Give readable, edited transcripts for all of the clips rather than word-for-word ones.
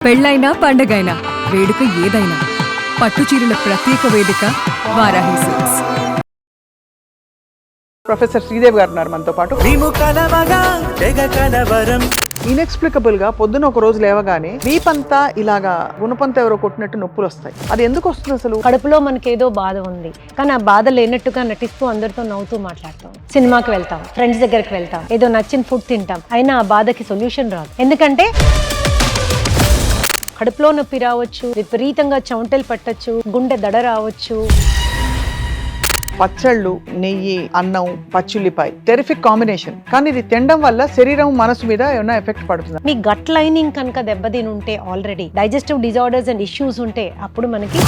పెళ్ళైనా పండగైనా వేడుక ఏదైనా పట్టుచీరల ప్రత్యేక వేదిక వారాహి సిల్క్స్. ప్రొఫెసర్ శ్రీదేవి గారు ఉన్నారు మనతో పాటు. ఇన్ఎక్స్ప్లికబుల్ గా పొద్దున ఒక రోజు లేవగానే వీపంతా ఇలాగా గుణపంతా ఎవరో కొట్టినట్టు నొప్పులు వస్తాయి. అది ఎందుకు వస్తుంది అసలు? కడుపులో మనకి ఏదో బాధ ఉంది, కానీ ఆ బాధ లేనట్టుగా నటిస్తూ అందరితో నవ్వుతూ మాట్లాడతాం. సినిమాకి వెళ్తాం, ఫ్రెండ్స్ దగ్గరికి వెళ్తాం, ఏదో నచ్చిన ఫుడ్ తింటాం, అయినా ఆ బాధకి సొల్యూషన్ రాదు. ఎందుకంటే కడుపులో నొప్పి రావచ్చు, విపరీతంగా చెమటలు పట్టచ్చు, గుండె దడ రావచ్చు. పచ్చళ్ళు, నెయ్యి, అన్నం, పచ్చుల్లిపాయ టెరిఫిక్ కాంబినేషన్. కానీ ఇది తినడం వల్ల శరీరం మనసు మీద ఏమైనా ఎఫెక్ట్ పడుతుంది? మీ గట్ లైనింగ్ కనుక దెబ్బతిని ఉంటే, already digestive disorders and issues ఉంటే, అప్పుడు మనకి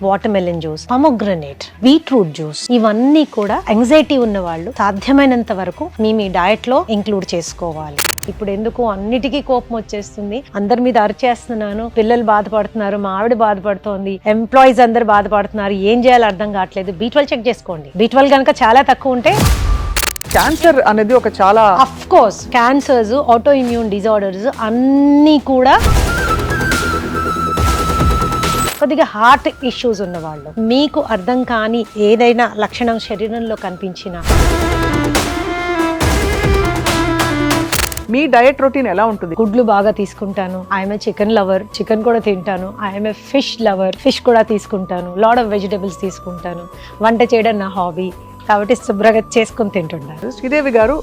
water melon juice, pomegranate, beetroot juice, ఇవన్నీ కూడా యాంగ్జైటీ ఉన్న వాళ్ళు సాధ్యమైనంత వరకు మీ డయట్ లో ఇంక్లూడ్ చేసుకోవాలి. ఇప్పుడు ఎందుకు అన్నిటికీ కోపం వచ్చేస్తుంది, అందరి మీద అరిచేస్తున్నాను, పిల్లలు బాధపడుతున్నారు, మా ఆవిడ బాధపడుతోంది, ఎంప్లాయీస్ అందరు బాధపడుతున్నారు, ఏం చేయాలో అర్థం కావట్లేదు. B12 చెక్ చేసుకోండి. B12 కనుక చాలా తక్కువ ఉంటే క్యాన్సర్ అనేది ఒక చాలా of course cancers, auto immune disorders అన్నీ కూడా కొద్దిగా హార్ట్ ఇష్యూస్ ఉన్న వాళ్ళు, మీకు అర్థం కాని ఏదైనా లక్షణం శరీరంలో కనిపించినా మీ డయట్ రొటీన్ ఎలా ఉంటుంది? గుడ్లు బాగా తీసుకుంటాను, ఐఎమ్ చికెన్ లవర్, చికెన్ కూడా తింటాను. ఐఎమ్ ఫిష్ లవర్, ఫిష్ కూడా తీసుకుంటాను. లాట్ ఆఫ్ వెజిటబుల్స్ తీసుకుంటాను. వంట చేయడం నా హాబీ కాబట్టి శుభ్రంగా చేసుకుని తింటున్నాను. శ్రీదేవి గారు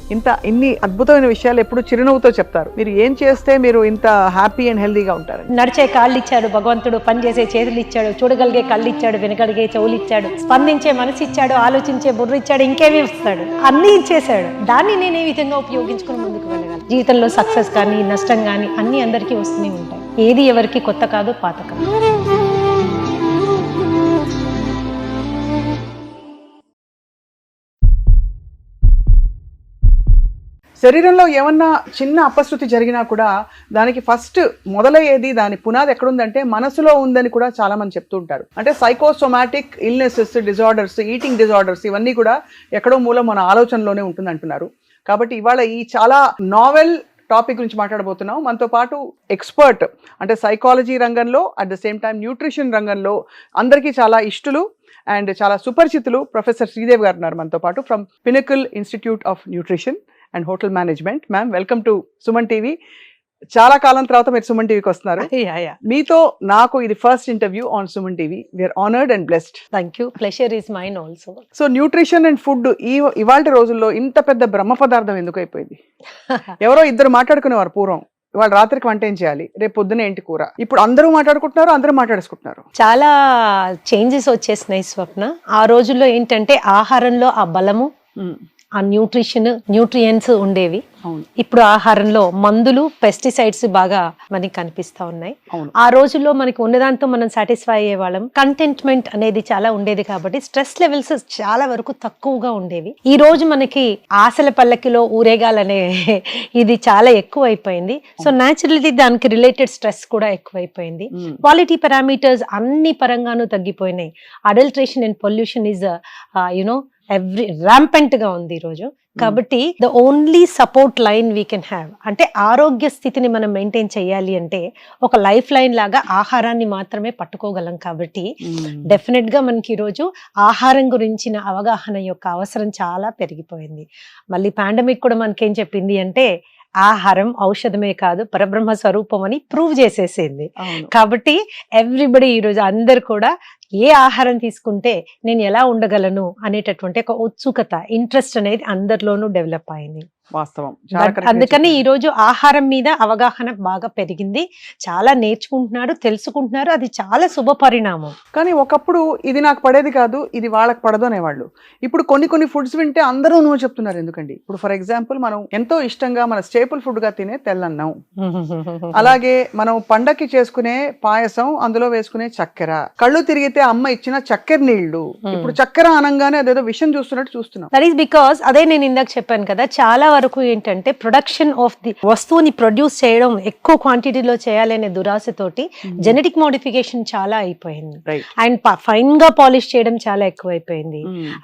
ఇన్ని అద్భుతమైన విషయాలు ఎప్పుడు చిరునవ్వుతో చెప్తారు. మీరు ఏం చేస్తే మీరు ఇంత హ్యాపీ అండ్ హెల్దీగా ఉంటారు? నడిచే కాళ్ళు ఇచ్చాడు భగవంతుడు, పనిచేసే చేతులు ఇచ్చాడు, చూడగలిగే కళ్ళు ఇచ్చాడు, వినగలిగే చెవులు ఇచ్చాడు, స్పందించే మనసు ఇచ్చాడు, ఆలోచించే బుర్ర ఇచ్చాడు, ఇంకేమీ ఇస్తాడు, అన్నీ ఇచ్చేసాడు. దాన్ని నేను ఏ విధంగా ఉపయోగించుకుని ముందుకు వెళ్ళగలను? జీవితంలో సక్సెస్ కానీ నష్టం కానీ అన్ని అందరికీ వస్తూనే ఉంటాయి. ఏది ఎవరికి కొత్త కాదు, పాత కాదు. శరీరంలో ఏమన్నా చిన్న అపశృతి జరిగినా కూడా దానికి ఫస్ట్ మొదలయ్యేది, దాని పునాది ఎక్కడుందంటే మనసులో ఉందని కూడా చాలా మంది చెప్తూ ఉంటారు. అంటే psychosomatic illnesses, disorders, eating disorders ఇవన్నీ కూడా ఎక్కడో మూలం మన ఆలోచనలోనే ఉంటుంది అంటున్నారు. కాబట్టి ఇవాళ ఈ చాలా నావెల్ టాపిక్ గురించి మాట్లాడబోతున్నాం. మనతో పాటు ఎక్స్పర్ట్, అంటే సైకాలజీ రంగంలో at the same time nutrition రంగంలో అందరికీ చాలా ఇష్టలు అండ్ చాలా సుపరిచితులు ప్రొఫెసర్ శ్రీదేవి గారు ఉన్నారు మనతో పాటు, from pinnacle institute of nutrition and hotel management. Ma'am, welcome to Suman TV. చాలా కాలం తర్వాత మీరు సుమన్ టీవీకి వస్తున్నారు. మీతో నాకు ఇది first interview on Suman TV. We are honoured and blessed. Thank you. Pleasure is mine also. So nutrition and food ఇవాళ రోజుల్లో ఇంత పెద్ద బ్రహ్మ పదార్థం ఎందుకు అయిపోయింది? ఎవరో ఇద్దరు మాట్లాడుకునేవారు పూర్వం, ఇవాళ రాత్రికి వంట ఏం చేయాలి, రేపు పొద్దున ఏంటి కూర. ఇప్పుడు అందరూ మాట్లాడుకుంటున్నారు, అందరూ మాట్లాడేసుకుంటున్నారు. చాలా చేంజెస్ వచ్చేసినాయి స్వప్న. ఆ రోజుల్లో ఏంటంటే ఆహారంలో ఆ బలము, ఆ న్యూట్రియంట్స్ ఉండేవి. ఇప్పుడు ఆహారంలో మందులు, పెస్టిసైడ్స్ బాగా మనకి కనిపిస్తా ఉన్నాయి. ఆ రోజుల్లో మనకి ఉన్నదాంతో మనం సాటిస్ఫై అయ్యే వాళ్ళం. కంటెంట్మెంట్ అనేది చాలా ఉండేది కాబట్టి స్ట్రెస్ లెవెల్స్ చాలా వరకు తక్కువగా ఉండేవి. ఈ రోజు మనకి ఆశల పల్లకిలో ఊరేగాలనే ఇది చాలా ఎక్కువ అయిపోయింది. సో న్యాచురల్లీ దానికి రిలేటెడ్ స్ట్రెస్ కూడా ఎక్కువైపోయింది. క్వాలిటీ పారామీటర్స్ అన్ని పరంగానూ తగ్గిపోయినాయి. Adulteration and pollution is rampant గా ఉంది ఈ రోజు. కాబట్టి the only support line we can have, అంటే ఆరోగ్య స్థితిని మనం మెయింటైన్ చేయాలి అంటే ఒక లైఫ్ లైన్ లాగా ఆహారాన్ని మాత్రమే పట్టుకోగలం. కాబట్టి డెఫినెట్ గా మనకి ఈరోజు ఆహారం గురించిన అవగాహన యొక్క అవసరం చాలా పెరిగిపోయింది. మళ్ళీ పాండమిక్ కూడా మనకేం చెప్పింది అంటే ఆహారం ఔషధమే కాదు, పరబ్రహ్మ స్వరూపం అని ప్రూవ్ చేసేసింది. కాబట్టి ఎవ్రీబడి ఈరోజు అందరు కూడా ఏ ఆహారం తీసుకుంటే నేను ఎలా ఉండగలను అనేటటువంటి ఒక ఉత్సుకత, ఇంట్రెస్ట్ అనేది అందరిలోనూ డెవలప్ అయింది. వాస్తవం. అందుకని ఈ రోజు ఆహారం మీద అవగాహన బాగా పెరిగింది. చాలా నేర్చుకుంటున్నారు, తెలుసుకుంటున్నారు. అది చాలా శుభ పరిణామం. కానీ ఒకప్పుడు ఇది నాకు పడేది కాదు, ఇది వాళ్ళకి పడదు అనేవాళ్ళు. ఇప్పుడు కొన్ని ఫుడ్స్ వింటే అందరూ నువ్వు చెప్తున్నారు. ఎందుకండి, ఇప్పుడు ఫర్ ఎగ్జాంపుల్ మనం ఎంతో ఇష్టంగా మన స్టేపుల్ ఫుడ్ గా తినే తెల్లన్నం, అలాగే మనం పండక్కి చేసుకునే పాయసం, అందులో వేసుకునే చక్కెర, కళ్ళు తిరిగితే అమ్మ ఇచ్చిన చక్కెర నీళ్లు, ఇప్పుడు చక్కెర అనగానే అదేదో విషయం చూస్తున్నట్టు చూస్తున్నాం. దట్ ఈస్ బికాస్ అదే నేను ఇందాక చెప్పాను కదా, చాలా వరకు ఏంటంటే ప్రొడక్షన్ ఆఫ్ ది వస్తువుని ప్రొడ్యూస్ చేయడం ఎక్కువ క్వాంటిటీలో చేయాలనే దురాశతోటి జెనెటిక్ మోడిఫికేషన్ చాలా అయిపోయింది అండ్ ఫైన్ గా పాలిష్ చేయడం చాలా ఎక్కువైపోయింది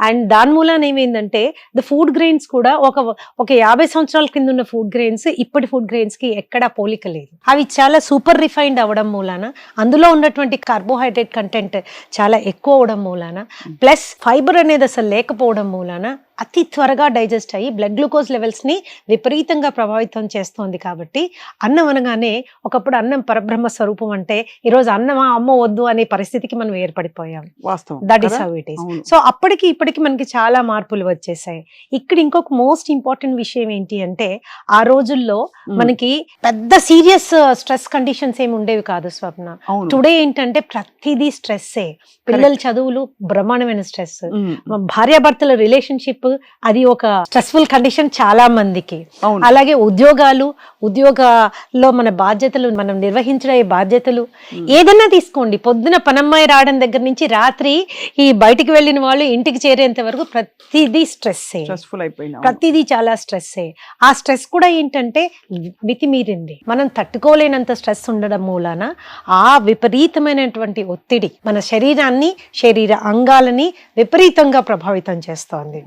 అండ్ దాని మూలాన ఏమైందంటే ద ఫుడ్ గ్రెయిన్స్ కూడా ఒక 50 సంవత్సరాల కింద ఉన్న ఫుడ్ గ్రెయిన్స్ ఇప్పటి ఫుడ్ గ్రెయిన్స్ కి ఎక్కడా పోలిక లేదు. అవి చాలా సూపర్ రిఫైన్డ్ అవ్వడం మూలాన అందులో ఉన్నటువంటి కార్బోహైడ్రేట్ కంటెంట్ చాలా ఎక్కువ అవడం మూలాన ప్లస్ ఫైబర్ అనేది అసలు లేకపోవడం మూలాన అతి త్వరగా డైజెస్ట్ అయ్యి బ్లడ్ గ్లూకోజ్ లెవెల్స్ ని విపరీతంగా ప్రభావితం చేస్తోంది. కాబట్టి అన్నం అనగానే ఒకప్పుడు అన్నం పరబ్రహ్మ స్వరూపం అంటే ఈరోజు అన్నమా అమ్మ వద్దు అనే పరిస్థితికి మనం ఏర్పడిపోయాం. That is how it is. So అప్పటికి ఇప్పటికి మనకి చాలా మార్పులు వచ్చేసాయి. ఇక్కడ ఇంకొక మోస్ట్ ఇంపార్టెంట్ విషయం ఏంటి అంటే ఆ రోజుల్లో మనకి పెద్ద సీరియస్ స్ట్రెస్ కండిషన్స్ ఏమి ఉండేవి కాదు స్వప్న. టుడే ఏంటంటే ప్రతిదీ స్ట్రెస్సే. పిల్లల చదువులు బ్రహ్మాండమైన స్ట్రెస్, భార్యాభర్తల రిలేషన్షిప్ అది ఒక స్ట్రెస్ఫుల్ కండిషన్ చాలా మందికి. అలాగే ఉద్యోగాల్లో మన బాధ్యతలు, మనం నిర్వహించే బాధ్యతలు ఏదైనా తీసుకోండి, పొద్దున పనమ్మాయి రావడం దగ్గర నుంచి రాత్రి ఈ బయటికి వెళ్ళిన వాళ్ళు ఇంటికి చేరేంత వరకు ప్రతిదీ స్ట్రెస్సే, ప్రతిదీ చాలా స్ట్రెస్సే. ఆ స్ట్రెస్ కూడా ఏంటంటే మితిమీరింది. మనం తట్టుకోలేనంత స్ట్రెస్ ఉండడం మూలాన ఆ విపరీతమైనటువంటి ఒత్తిడి మన శరీరాన్ని, శరీర అంగాలని విపరీతంగా ప్రభావితం చేస్తోంది.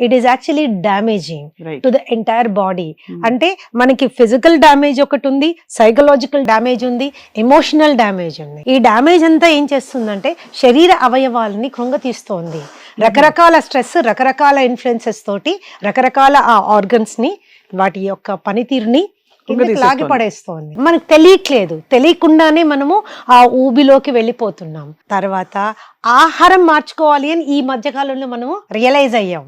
It is actually damaging to the entire body. అంటే మనకి ఫిజికల్ డ్యామేజ్ ఒకటి ఉంది, సైకలాజికల్ డ్యామేజ్ ఉంది, ఎమోషనల్ డ్యామేజ్ ఉంది. ఈ డ్యామేజ్ అంతా ఏం చేస్తుందంటే శరీర అవయవాలని కృంగతీస్తోంది. రకరకాల స్ట్రెస్, రకరకాల ఇన్ఫ్లుయెన్సెస్ తోటి రకరకాల ఆ ఆర్గన్స్ ని, వాటి యొక్క పనితీరుని లాగి పడేస్తోంది. మనకు తెలియట్లేదు, తెలియకుండానే మనము ఆ ఊబిలోకి వెళ్ళిపోతున్నాం. తర్వాత ఆహారం మార్చుకోవాలి అని ఈ మధ్య కాలంలో మనము రియలైజ్ అయ్యాం.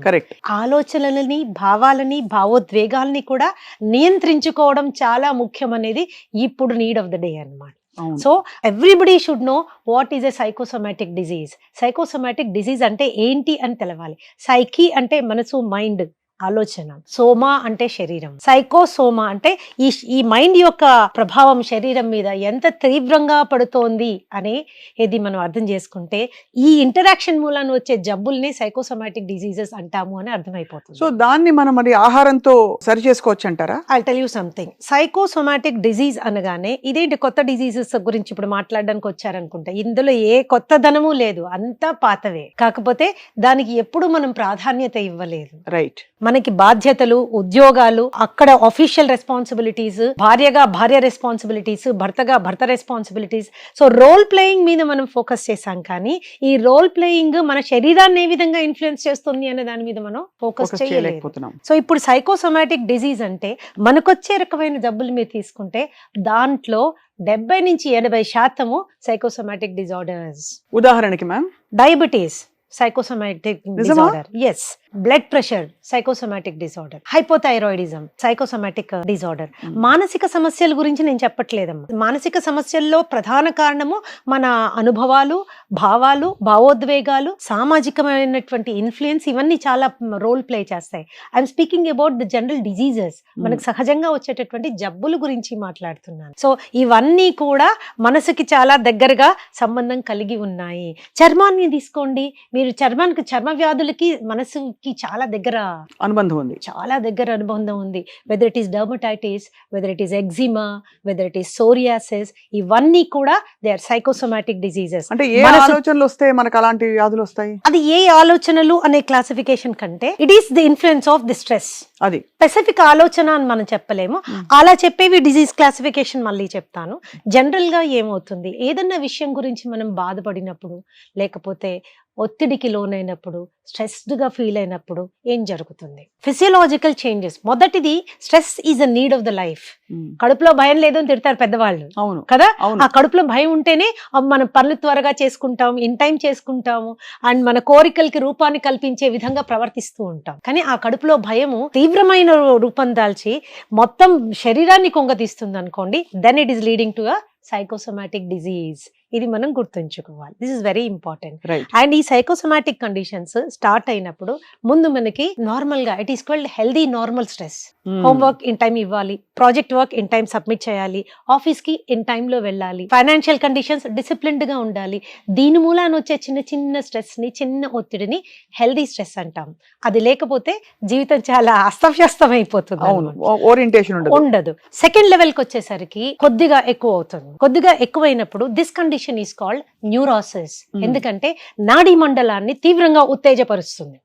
ఆలోచనలని, భావాలని, భావోద్వేగాల్ని కూడా నియంత్రించుకోవడం చాలా ముఖ్యం అనేది ఇప్పుడు నీడ్ ఆఫ్ ద డే అన్నమాట. So everybody should know what is a psychosomatic disease. Psychosomatic disease అంటే ఏంటి అని తెలవాలి. సైకి అంటే మనసు, మైండ్, ఆలోచన. సోమా అంటే శరీరం. సైకోసోమా అంటే ఈ మైండ్ యొక్క ప్రభావం శరీరం మీద ఎంత తీవ్రంగా పడుతోంది అనే ఇది మనం అర్థం చేసుకుంటే ఈ ఇంటరాక్షన్ మూలాన వచ్చే జబ్బుల్ని సైకోసోమాటిక్ డిజీజెస్ అంటాము అని అర్థమైపోతుంది. సో దాన్ని మనం మరి ఆహారంతో సరి చేసుకోవచ్చు అంటారా? I tell you something. Psychosomatic disease అనగానే ఇదేంటి కొత్త డిజీజెస్ గురించి ఇప్పుడు మాట్లాడడానికి వచ్చారనుకుంటా. ఇందులో ఏ కొత్త ధనము లేదు, అంతా పాతవే. కాకపోతే దానికి ఎప్పుడు మనం ప్రాధాన్యత ఇవ్వలేదు. రైట్. మనకి బాధ్యతలు, ఉద్యోగాలు, అక్కడ ఆఫీషియల్ రెస్పాన్సిబిలిటీస్, భార్యగా భార్య రెస్పాన్సిబిలిటీస్, భర్తగా భర్త రెస్పాన్సిబిలిటీస్. సో రోల్ ప్లేయింగ్ మీద మనం ఫోకస్ చేసాం, కానీ ఈ రోల్ ప్లేయింగ్ మన శరీరాన్ని ఏ విధంగా ఇన్ఫ్లుయెన్స్ చేస్తుంది అనే దాని మీద మనం ఫోకస్ చేయలేకపోతున్నాం. సో ఇప్పుడు సైకోసోమాటిక్ డిజీజ్ అంటే మనకొచ్చే రకమైన జబ్బులు మీరు తీసుకుంటే దాంట్లో 70 నుంచి 80% సైకోసోమాటిక్ డిజార్డర్స్. ఉదాహరణకి ma'am, diabetes psychosomatic disorder. Yes. Blood pressure psychosomatic disorder. Hypothyroidism psychosomatic disorder. మానసిక సమస్యల గురించి నేను చెప్పట్లేదమ్మా. మానసిక సమస్యల్లో ప్రధాన కారణము మన అనుభవాలు, భావాలు, భావోద్వేగాలు, సామాజికమైనటువంటి ఇన్ఫ్లుయెన్స్, ఇవన్నీ చాలా రోల్ ప్లే చేస్తాయి. I'm speaking about the general diseases. మనకు సహజంగా వచ్చేటటువంటి జబ్బుల గురించి మాట్లాడుతున్నాను. సో ఇవన్నీ కూడా మనసుకి చాలా దగ్గరగా సంబంధం కలిగి ఉన్నాయి. చర్మాన్ని తీసుకోండి, మీరు చర్మానికి, చర్మ వ్యాధులకి మనసుకి చాలా దగ్గర అనుబంధం ఉంది, చాలా దగ్గర అనుబంధం ఉంది. Whether it is dermatitis, whether it is eczema, whether it is psoriasis, ఇవన్నీ కూడా దే ఆర్ సైకోసోమాటిక్ డిజీజెస్. అంటే ఏ ఆలోచనలు వస్తే మనకు అలాంటి వ్యాధులు వస్తాయి? అది ఏ ఆలోచనలు అనే క్లాసిఫికేషన్ కంటే it is the influence of the stress. అది స్పెసిఫిక్ ఆలోచన అని మనం చెప్పలేము. అలా చెప్పేవి డిజీజ్ క్లాసిఫికేషన్ మళ్ళీ చెప్తాను. జనరల్ గా ఏమవుతుంది, ఏదన్నా విషయం గురించి మనం బాధపడినప్పుడు, లేకపోతే ఒత్తిడికి లోనైనప్పుడు, స్ట్రెస్డ్ గా ఫీల్ అయినప్పుడు ఏం జరుగుతుంది? Physiological changes. మొదటిది, stress is a need of the life. కడుపులో భయం లేదు అని తిడతారు పెద్దవాళ్ళు కదా. ఆ కడుపులో భయం ఉంటేనే మనం పనులు త్వరగా చేసుకుంటాం, ఇన్ టైం చేసుకుంటాము, అండ్ మన కోరికలకి రూపాన్ని కల్పించే విధంగా ప్రవర్తిస్తూ ఉంటాం. కానీ ఆ కడుపులో భయము తీవ్రమైన రూపం దాల్చి మొత్తం శరీరాన్ని కొంగతీస్తుంది అనుకోండి, then it is leading to a psychosomatic disease. ఇది మనం గుర్తుంచుకోవాలి. This is very important. Right. And ఈ సైకోసోమాటిక్ కండిషన్స్ స్టార్ట్ అయినప్పుడు ముందు మనకి నార్మల్ గా it is called healthy normal stress. Homework in time ఇవ్వాలి, project work in time submit చేయాలి, ఆఫీస్ కి ఇన్ టైమ్ లో వెళ్ళాలి, ఫైనాన్షియల్ కండిషన్స్ డిసిప్లిన్డ్ గా ఉండాలి. దీని మూలాన వచ్చే చిన్న చిన్న స్ట్రెస్ ని, చిన్న ఒత్తిడిని హెల్దీ స్ట్రెస్ అంటాం. అది లేకపోతే జీవితం చాలా అస్తవ్యస్తం అయిపోతుంది. అవును, ఓరియంటేషన్ ఉండదు. సెకండ్ లెవెల్ కి వచ్చేసరికి కొద్దిగా ఎక్కువ అవుతుంది. కొద్దిగా ఎక్కువైనప్పుడు this condition is called neurosis. ఎందుకంటే నాడీ మండలాన్ని తీవ్రంగా ఉత్తేజపరుస్తుంది.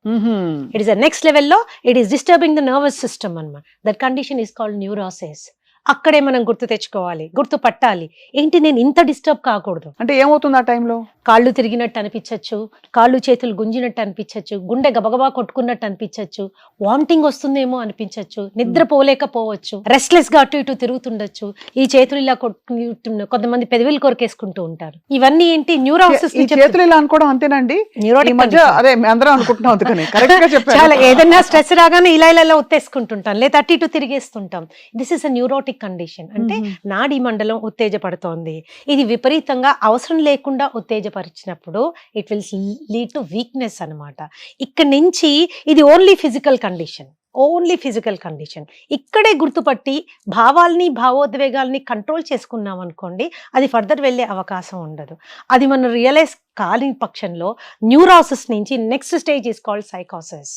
ఇట్ ఇస్ ద నెక్స్ట్ లెవెల్లో it is disturbing the nervous system అన్నమాట. That condition is called neurosis. అక్కడే మనం గుర్తు తెచ్చుకోవాలి, గుర్తు పట్టాలి. ఏంటి నేను ఇంత డిస్టర్బ్ కాకూడదు అంటే ఏమవుతుంది ఆ టైంలో? కాళ్ళు తిరిగినట్టు అనిపించచ్చు, కాళ్ళు చేతులు గుంజినట్టు అనిపించచ్చు, గుండె గబగబా కొట్టుకున్నట్టు అనిపించచ్చు, వామిటింగ్ వస్తుందేమో అనిపించచ్చు, నిద్రపోలేకపోవచ్చు, రెస్ట్లెస్ గా అటు ఇటు తిరుగుతుండొచ్చు, ఈ చేతులు ఇలా కొంతమంది పెదవులు కొరికేసుకుంటూ ఉంటారు. ఇవన్నీ ఏంటి? న్యూరోసిస్. చేతులు ఇలా అనుకోవడం అంతేనండి ఈ మధ్య, అదే అందరం అనుకుంటున్నాం. అందుకని కరెక్ట్ గా చెప్పారు. చాలా ఏదైనా స్ట్రెస్ రాగానే ఇలా ఇలా ఉత్తేసుకుంటుంటాం, లేదా అటు ఇటు తిరిగేస్తుంటాం. This is a neurotic condition. అంటే నాడీ మండలం ఉత్తేజపడుతోంది. ఇది విపరీతంగా అవసరం లేకుండా ఉత్తేజపరిచినప్పుడు it will lead to weakness అన్నమాట. ఇక్కడ నుంచి ఇది ఓన్లీ ఫిజికల్ కండిషన్. ఇక్కడే గుర్తుపట్టి భావాల్ని, భావోద్వేగాల్ని కంట్రోల్ చేసుకున్నాం అనుకోండి, అది ఫర్దర్ వెళ్ళే అవకాశం ఉండదు. అది మనం రియలైజ్ కాని పక్షంలో న్యూరోసిస్ నుంచి నెక్స్ట్ స్టేజ్ ఇస్ కాల్డ్ సైకోసిస్.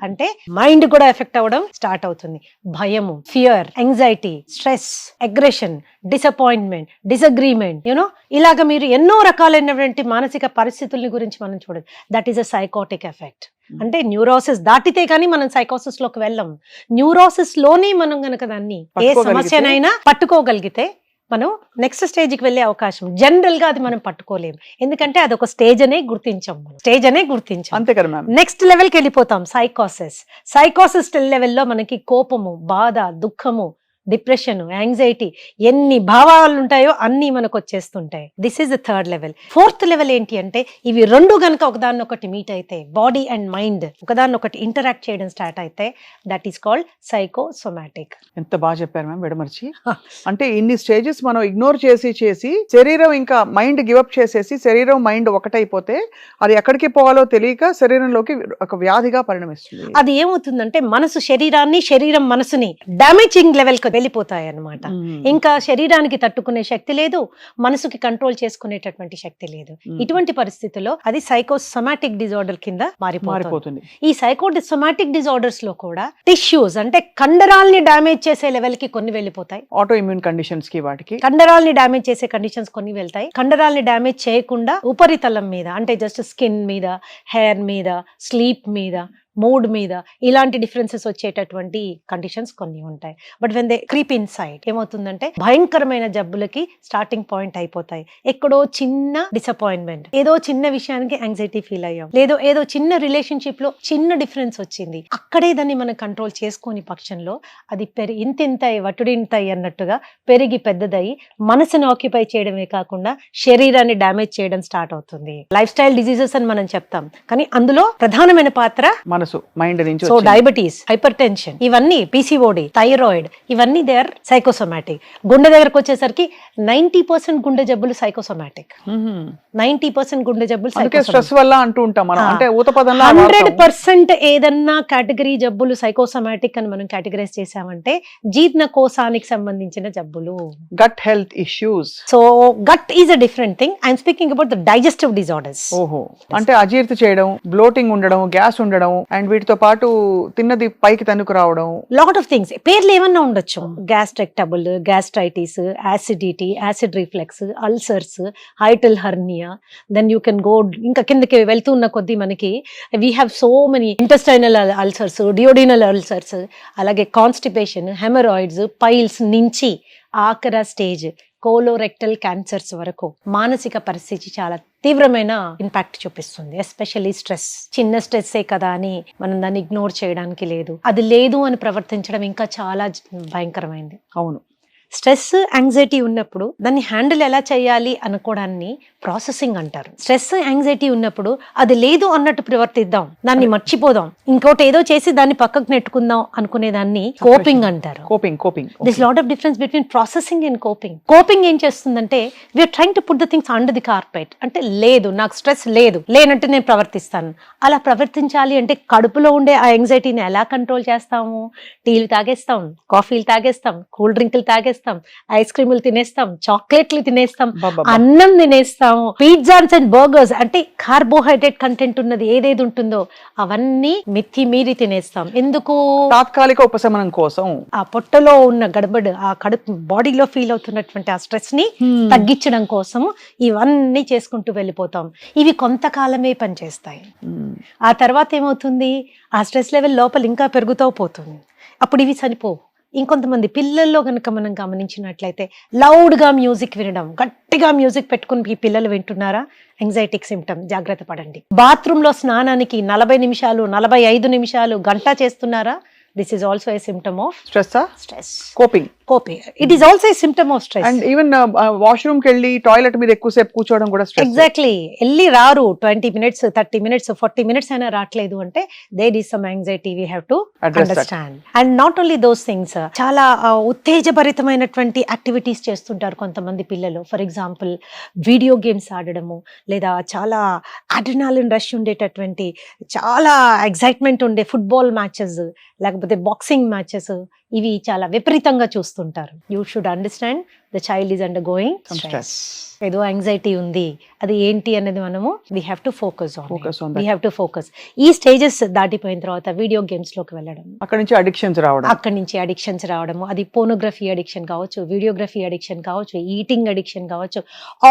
అంటే మైండ్ కూడా ఎఫెక్ట్ అవ్వడం స్టార్ట్ అవుతుంది. భయము, fear, anxiety, stress, aggression, disappointment, disagreement, you know ఇలాగ మీరు ఎన్నో రకాలైనటువంటి మానసిక పరిస్థితుల గురించి మనం చూడదు. That is a psychotic effect. అంటే న్యూరోసిస్ దాటితే కానీ మనం సైకోసిస్ లోకి వెళ్ళం. న్యూరోసిస్ లోనే మనం గనక దాన్ని ఏ సమస్యనైనా పట్టుకోగలిగితే మనం నెక్స్ట్ స్టేజ్ కి వెళ్ళే అవకాశం. జనరల్ గా అది మనం పట్టుకోలేము, ఎందుకంటే అది ఒక స్టేజ్ అనే గుర్తించాం. అంతే కదా మ్యామ్. నెక్స్ట్ లెవెల్ కి వెళ్ళిపోతాం, సైకోసిస్ లెవెల్లో మనకి కోపము, బాధ, దుఃఖము, డిప్రెషన్, యాంగ్జైటీ, ఎన్ని భావాలు ఉంటాయో అన్ని మనకు వచ్చేస్తుంటాయి. This is the third level. Fourth level ఏంటి అంటే ఇవి రెండు గనక ఒకదాన్నొకటి మీట్ అయితే, బాడీ అండ్ మైండ్ ఒకదాన్నొకటి ఇంటరాక్ట్ చేయడం స్టార్ట్ అయితే, దట్ ఈస్ కాల్డ్ సైకోసోమాటిక్. ఎంత బాగా చెప్పారు మ్యామ్ విడమర్చి. అంటే ఇన్ని స్టేజెస్ మనం ఇగ్నోర్ చేసి శరీరం ఇంకా మైండ్ గివప్ చేసేసి శరీరం మైండ్ ఒకటైపోతే అది ఎక్కడికి పోవాలో తెలియక శరీరంలోకి ఒక వ్యాధిగా పరిణమిస్తుంది. అది ఏమవుతుందంటే మనసు శరీరాన్ని, శరీరం మనసుని డామేజింగ్ లెవెల్ కి వెళ్ళిపోతాయి అన్నమాట. ఇంకా శరీరానికి తట్టుకునే శక్తి లేదు, మనసుకి కంట్రోల్ చేసుకునేటటువంటి శక్తి లేదు. ఇటువంటి పరిస్థితుల్లో అది సైకోసోమాటిక్ డిజార్డర్ కింద మారిపోతుంది. ఈ సైకోసోమాటిక్ డిజార్డర్స్ లో కూడా టిష్యూస్ అంటే కండరాల్ని డామేజ్ చేసే లెవెల్ కి కొన్ని వెళ్ళిపోతాయి. ఆటో ఇమ్యూన్ కండిషన్స్ కి వాటికి కండరాల్ని డామేజ్ చేసే కండిషన్స్ కొన్ని వెళ్తాయి. కండరాల్ని డామేజ్ చేయకుండా ఉపరితలం మీద అంటే జస్ట్ స్కిన్ మీద, హెయిర్ మీద, స్లీప్ మీద, మూడ్ మీద ఇలాంటి డిఫరెన్సెస్ వచ్చేటటువంటి కండిషన్స్ కొన్ని ఉంటాయి. But when they creep in side ఏమవుతుందంటే భయంకరమైన జబ్బులకి స్టార్టింగ్ పాయింట్ అయిపోతాయి. ఎక్కడో చిన్న డిసప్పాయింట్మెంట్, ఏదో చిన్న విషయానికి యాంగ్జైటీ ఫీల్ అయ్యాం, ఏదో చిన్న రిలేషన్షిప్ లో చిన్న డిఫరెన్స్ వచ్చింది, అక్కడే దాన్ని మనం కంట్రోల్ చేసుకొని పక్షంలో అది ఇంతింతయి వటుడింతయి అన్నట్టుగా పెరిగి పెద్దదయ్యి మనసును ఆక్యుపై చేయడమే కాకుండా శరీరాన్ని డ్యామేజ్ చేయడం స్టార్ట్ అవుతుంది. లైఫ్ స్టైల్ డిజీజెస్ అని మనం చెప్తాం, కానీ అందులో ప్రధానమైన పాత్ర మైండ్ నుంచి. సో డయాబెటీస్, హైపర్ టెన్షన్, ఇవన్నీ PCOD, థైరాయిడ్, ఇవన్నీ దే ఆర్ సైకోసోమాటిక్. గుండె దగ్గరకు వచ్చేసరికి 90% గుండె జబ్బులు సైకోసోమాటిక్. 90% గుండె జబ్బులు స్ట్రెస్ వల్ల అంటూ ఉంటాం మనం. అంటే ఊత పదంలో 100% ఏదన్నా కేటగిరీ జబ్బులు సైకోసోమాటిక్ అని మనం కేటగరైజ్ చేసామంటే జీర్ణకోశానికి సంబంధించిన జబ్బులు, gut health issues. So gut is a different thing. I'm speaking about the digestive disorders. ఓహో, అంటే అజీర్తి చేయడం, బ్లోటింగ్ ఉండడం, గ్యాస్ ఉండడం, అండ్ వీటితో పాటు తిన్నది పైకి తన్నుకు రావడం, లాట్ ఆఫ్ థింగ్స్. పేర్లు ఏమన్నా ఉండొచ్చు, gastric trouble, gastritis, acidity, acid reflex, ulcers, hiatal hernia. Then you can go ఇంకా కిందకి వెళ్తున్న కొద్దీ మనకి we have so many intestinal ulcers, duodenal ulcers, అలాగే కాన్స్టిపేషన్, హెమరాయిడ్స్, పైల్స్ నుంచి ఆఖర స్టేజ్ కోలోరెక్టల్ క్యాన్సర్స్ వరకు మానసిక పరిస్థితి చాలా తీవ్రమైన ఇంపాక్ట్ చూపిస్తుంది. Especially stress. చిన్న స్ట్రెస్సే కదా అని మనం దాన్ని ఇగ్నోర్ చేయడానికి లేదు. అది లేదు అని ప్రవర్తించడం ఇంకా చాలా భయంకరమైంది. అవును. స్ట్రెస్ యాంగ్జైటీ ఉన్నప్పుడు దాన్ని హ్యాండిల్ ఎలా చేయాలి అనుకోవడాన్ని ప్రాసెసింగ్ అంటారు. స్ట్రెస్ యాంగ్జైటీ ఉన్నప్పుడు అది లేదు అన్నట్టు ప్రవర్తిద్దాం, దాన్ని మర్చిపోదాం, ఇంకోటి ఏదో చేసి దాన్ని పక్కకు నెట్టుకుందాం అనుకునే దాన్ని కోపింగ్ అంటారు. Coping this lot of difference between processing and coping. Coping ఏం చేస్తుందంటే we are trying to put the things under the carpet. అంటే లేదు, నాకు స్ట్రెస్ లేదు, లేనట్టు నేను ప్రవర్తిస్తాను. అలా ప్రవర్తించాలి అంటే కడుపులో ఉండే ఆ యాంగ్జైటీని ఎలా కంట్రోల్ చేస్తాము? టీలు తాగేస్తాం, కాఫీలు తాగేస్తాం, కూల్ డ్రింకులు తాగేస్తాం, ఐస్ క్రీములు తినేస్తాం, చాక్లెట్లు తినేస్తాం, అన్నం తినేస్తాం, పిజ్జాస్ అండ్ బర్గర్స్ అంటే కార్బోహైడ్రేట్ కంటెంట్ ఉన్నది ఏదేది ఉంటుందో అవన్నీ మితిమీరి తినేస్తాం. ఎందుకు? తాత్కాలిక ఉపశమనం కోసం. ఆ పొట్టలో ఉన్న గడబడి, ఆ కడుపు బాడీలో ఫీల్ అవుతున్నటువంటి ఆ స్ట్రెస్ ని తగ్గించడం కోసం ఇవన్నీ చేసుకుంటూ వెళ్ళిపోతాం. ఇవి కొంతకాలమే పనిచేస్తాయి. ఆ తర్వాత ఏమవుతుంది? ఆ స్ట్రెస్ లెవెల్ లోపల ఇంకా పెరుగుతూ పోతుంది. అప్పుడు ఇవి చనిపోవు. ఇంకొంతమంది పిల్లల్లో కనుక మనం గమనించినట్లయితే లౌడ్గా మ్యూజిక్ వినడం, గట్టిగా మ్యూజిక్ పెట్టుకుని ఈ పిల్లలు వింటున్నారా? యాంగ్జైటిక్ సిమ్టమ్, జాగ్రత్త పడండి. బాత్రూంలో స్నానానికి 40 నిమిషాలు, 45 నిమిషాలు, గంట చేస్తున్నారా? This is also a symptom of stress. Coping. It is also a symptom of stress. And even washroom కి వెళ్ళి టాయిలెట్ మీద ఎక్కువసేపు కూర్చోవడం కూడా స్ట్రెస్. ఎగ్జాక్ట్లీ. వెళ్ళి రారు 20 minutes, 30 minutes, 40 minutes అయినా రావట్లేదు అంటే there is some anxiety we have to understand. And not only those things, చాలా ఉత్తేజభరితమైనటువంటి యాక్టివిటీస్ చేస్తుంటారు కొంతమంది పిల్లలు. ఫర్ ఎగ్జాంపుల్ వీడియో గేమ్స్ ఆడడము, లేదా చాలా అడ్రినాలిన్ రష్ ఉండేటటువంటి, చాలా ఎగ్జైట్మెంట్ ఉండే ఫుట్బాల్ మ్యాచెస్, లేకపోతే బాక్సింగ్ మ్యాచెస్, ఇవి చాలా విపరీతంగా చూస్తుంటారు. You should understand the child is under going stress. ఏదో యాంగ్జైటీ ఉంది, అది ఏంటి అనేది మనము we have to focus on. We have to focus. ఈ స్టేజెస్ దాటిపోయిన తర్వాత వీడియో గేమ్స్ లోకి వెళ్ళడం, అక్కడి నుంచి అడిక్షన్స్ రావడము, అది పోనోగ్రఫీ అడిక్షన్ కావచ్చు, వీడియోగ్రఫీ అడిక్షన్ కావచ్చు, ఈటింగ్ అడిక్షన్ కావచ్చు.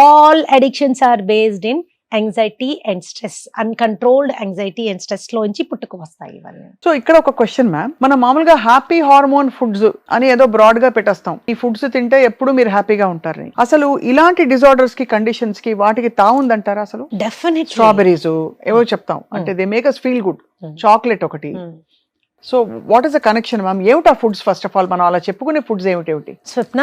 All addictions are based in anxiety and stress. Uncontrolled anxiety and stress లోంచి పుట్టుకు వస్తాయి ఇవన్నీ. సో ఇక్కడ ఒక క్వశ్చన్ మ్యామ్, మనం మామూలుగా హ్యాపీ హార్మోన్ ఫుడ్స్ అని ఏదో బ్రాడ్ గా పెట్టేస్తాం, ఈ ఫుడ్స్ తింటే ఎప్పుడు మీరు హ్యాపీగా ఉంటారని. అసలు ఇలాంటి డిజార్డర్స్ కి, కండిషన్స్ కి, వాటికి తావుందంటారా? అసలు డెఫినెట్. స్ట్రాబెరీస్ ఏవో చెప్తాం, అంటే they make us feel good. Chocolate ఒకటి. So what is the connection ma'am? ఏమిటా ఫుడ్స్? ఫస్ట్ ఆఫ్ ఆల్ మనం అలా చెప్పుకునే ఫుడ్స్ ఏమిటి? స్వప్న,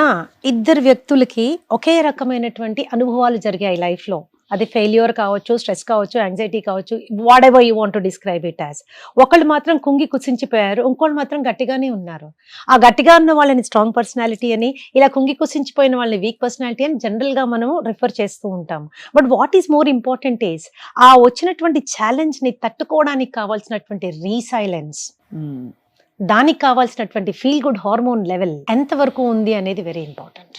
ఇద్దరు వ్యక్తులకి ఒకే రకమైనటువంటి అనుభవాలు జరిగాయి లైఫ్ లో. అది ఫెయిల్యూర్ కావచ్చు, స్ట్రెస్ కావచ్చు, యాంగ్జైటీ కావచ్చు, what ever you want to describe it as. ఒకళ్ళు మాత్రం కుంగి కుసించిపోయారు, ఇంకోళ్ళు మాత్రం గట్టిగానే ఉన్నారు. ఆ గట్టిగా ఉన్న వాళ్ళని స్ట్రాంగ్ పర్సనాలిటీ అని, ఇలా కుంగి కుసించిపోయిన వాళ్ళని వీక్ పర్సనాలిటీ అని జనరల్ గా మనము రిఫర్ చేస్తూ ఉంటాం. But what is more important is ఆ వచ్చినటువంటి ఛాలెంజ్ ని తట్టుకోవడానికి కావాల్సినటువంటి రీసైలెన్స్, దానికి కావాల్సినటువంటి ఫీల్ గుడ్ హార్మోన్ లెవెల్ ఎంత వరకు ఉంది అనేది వెరీ ఇంపార్టెంట్.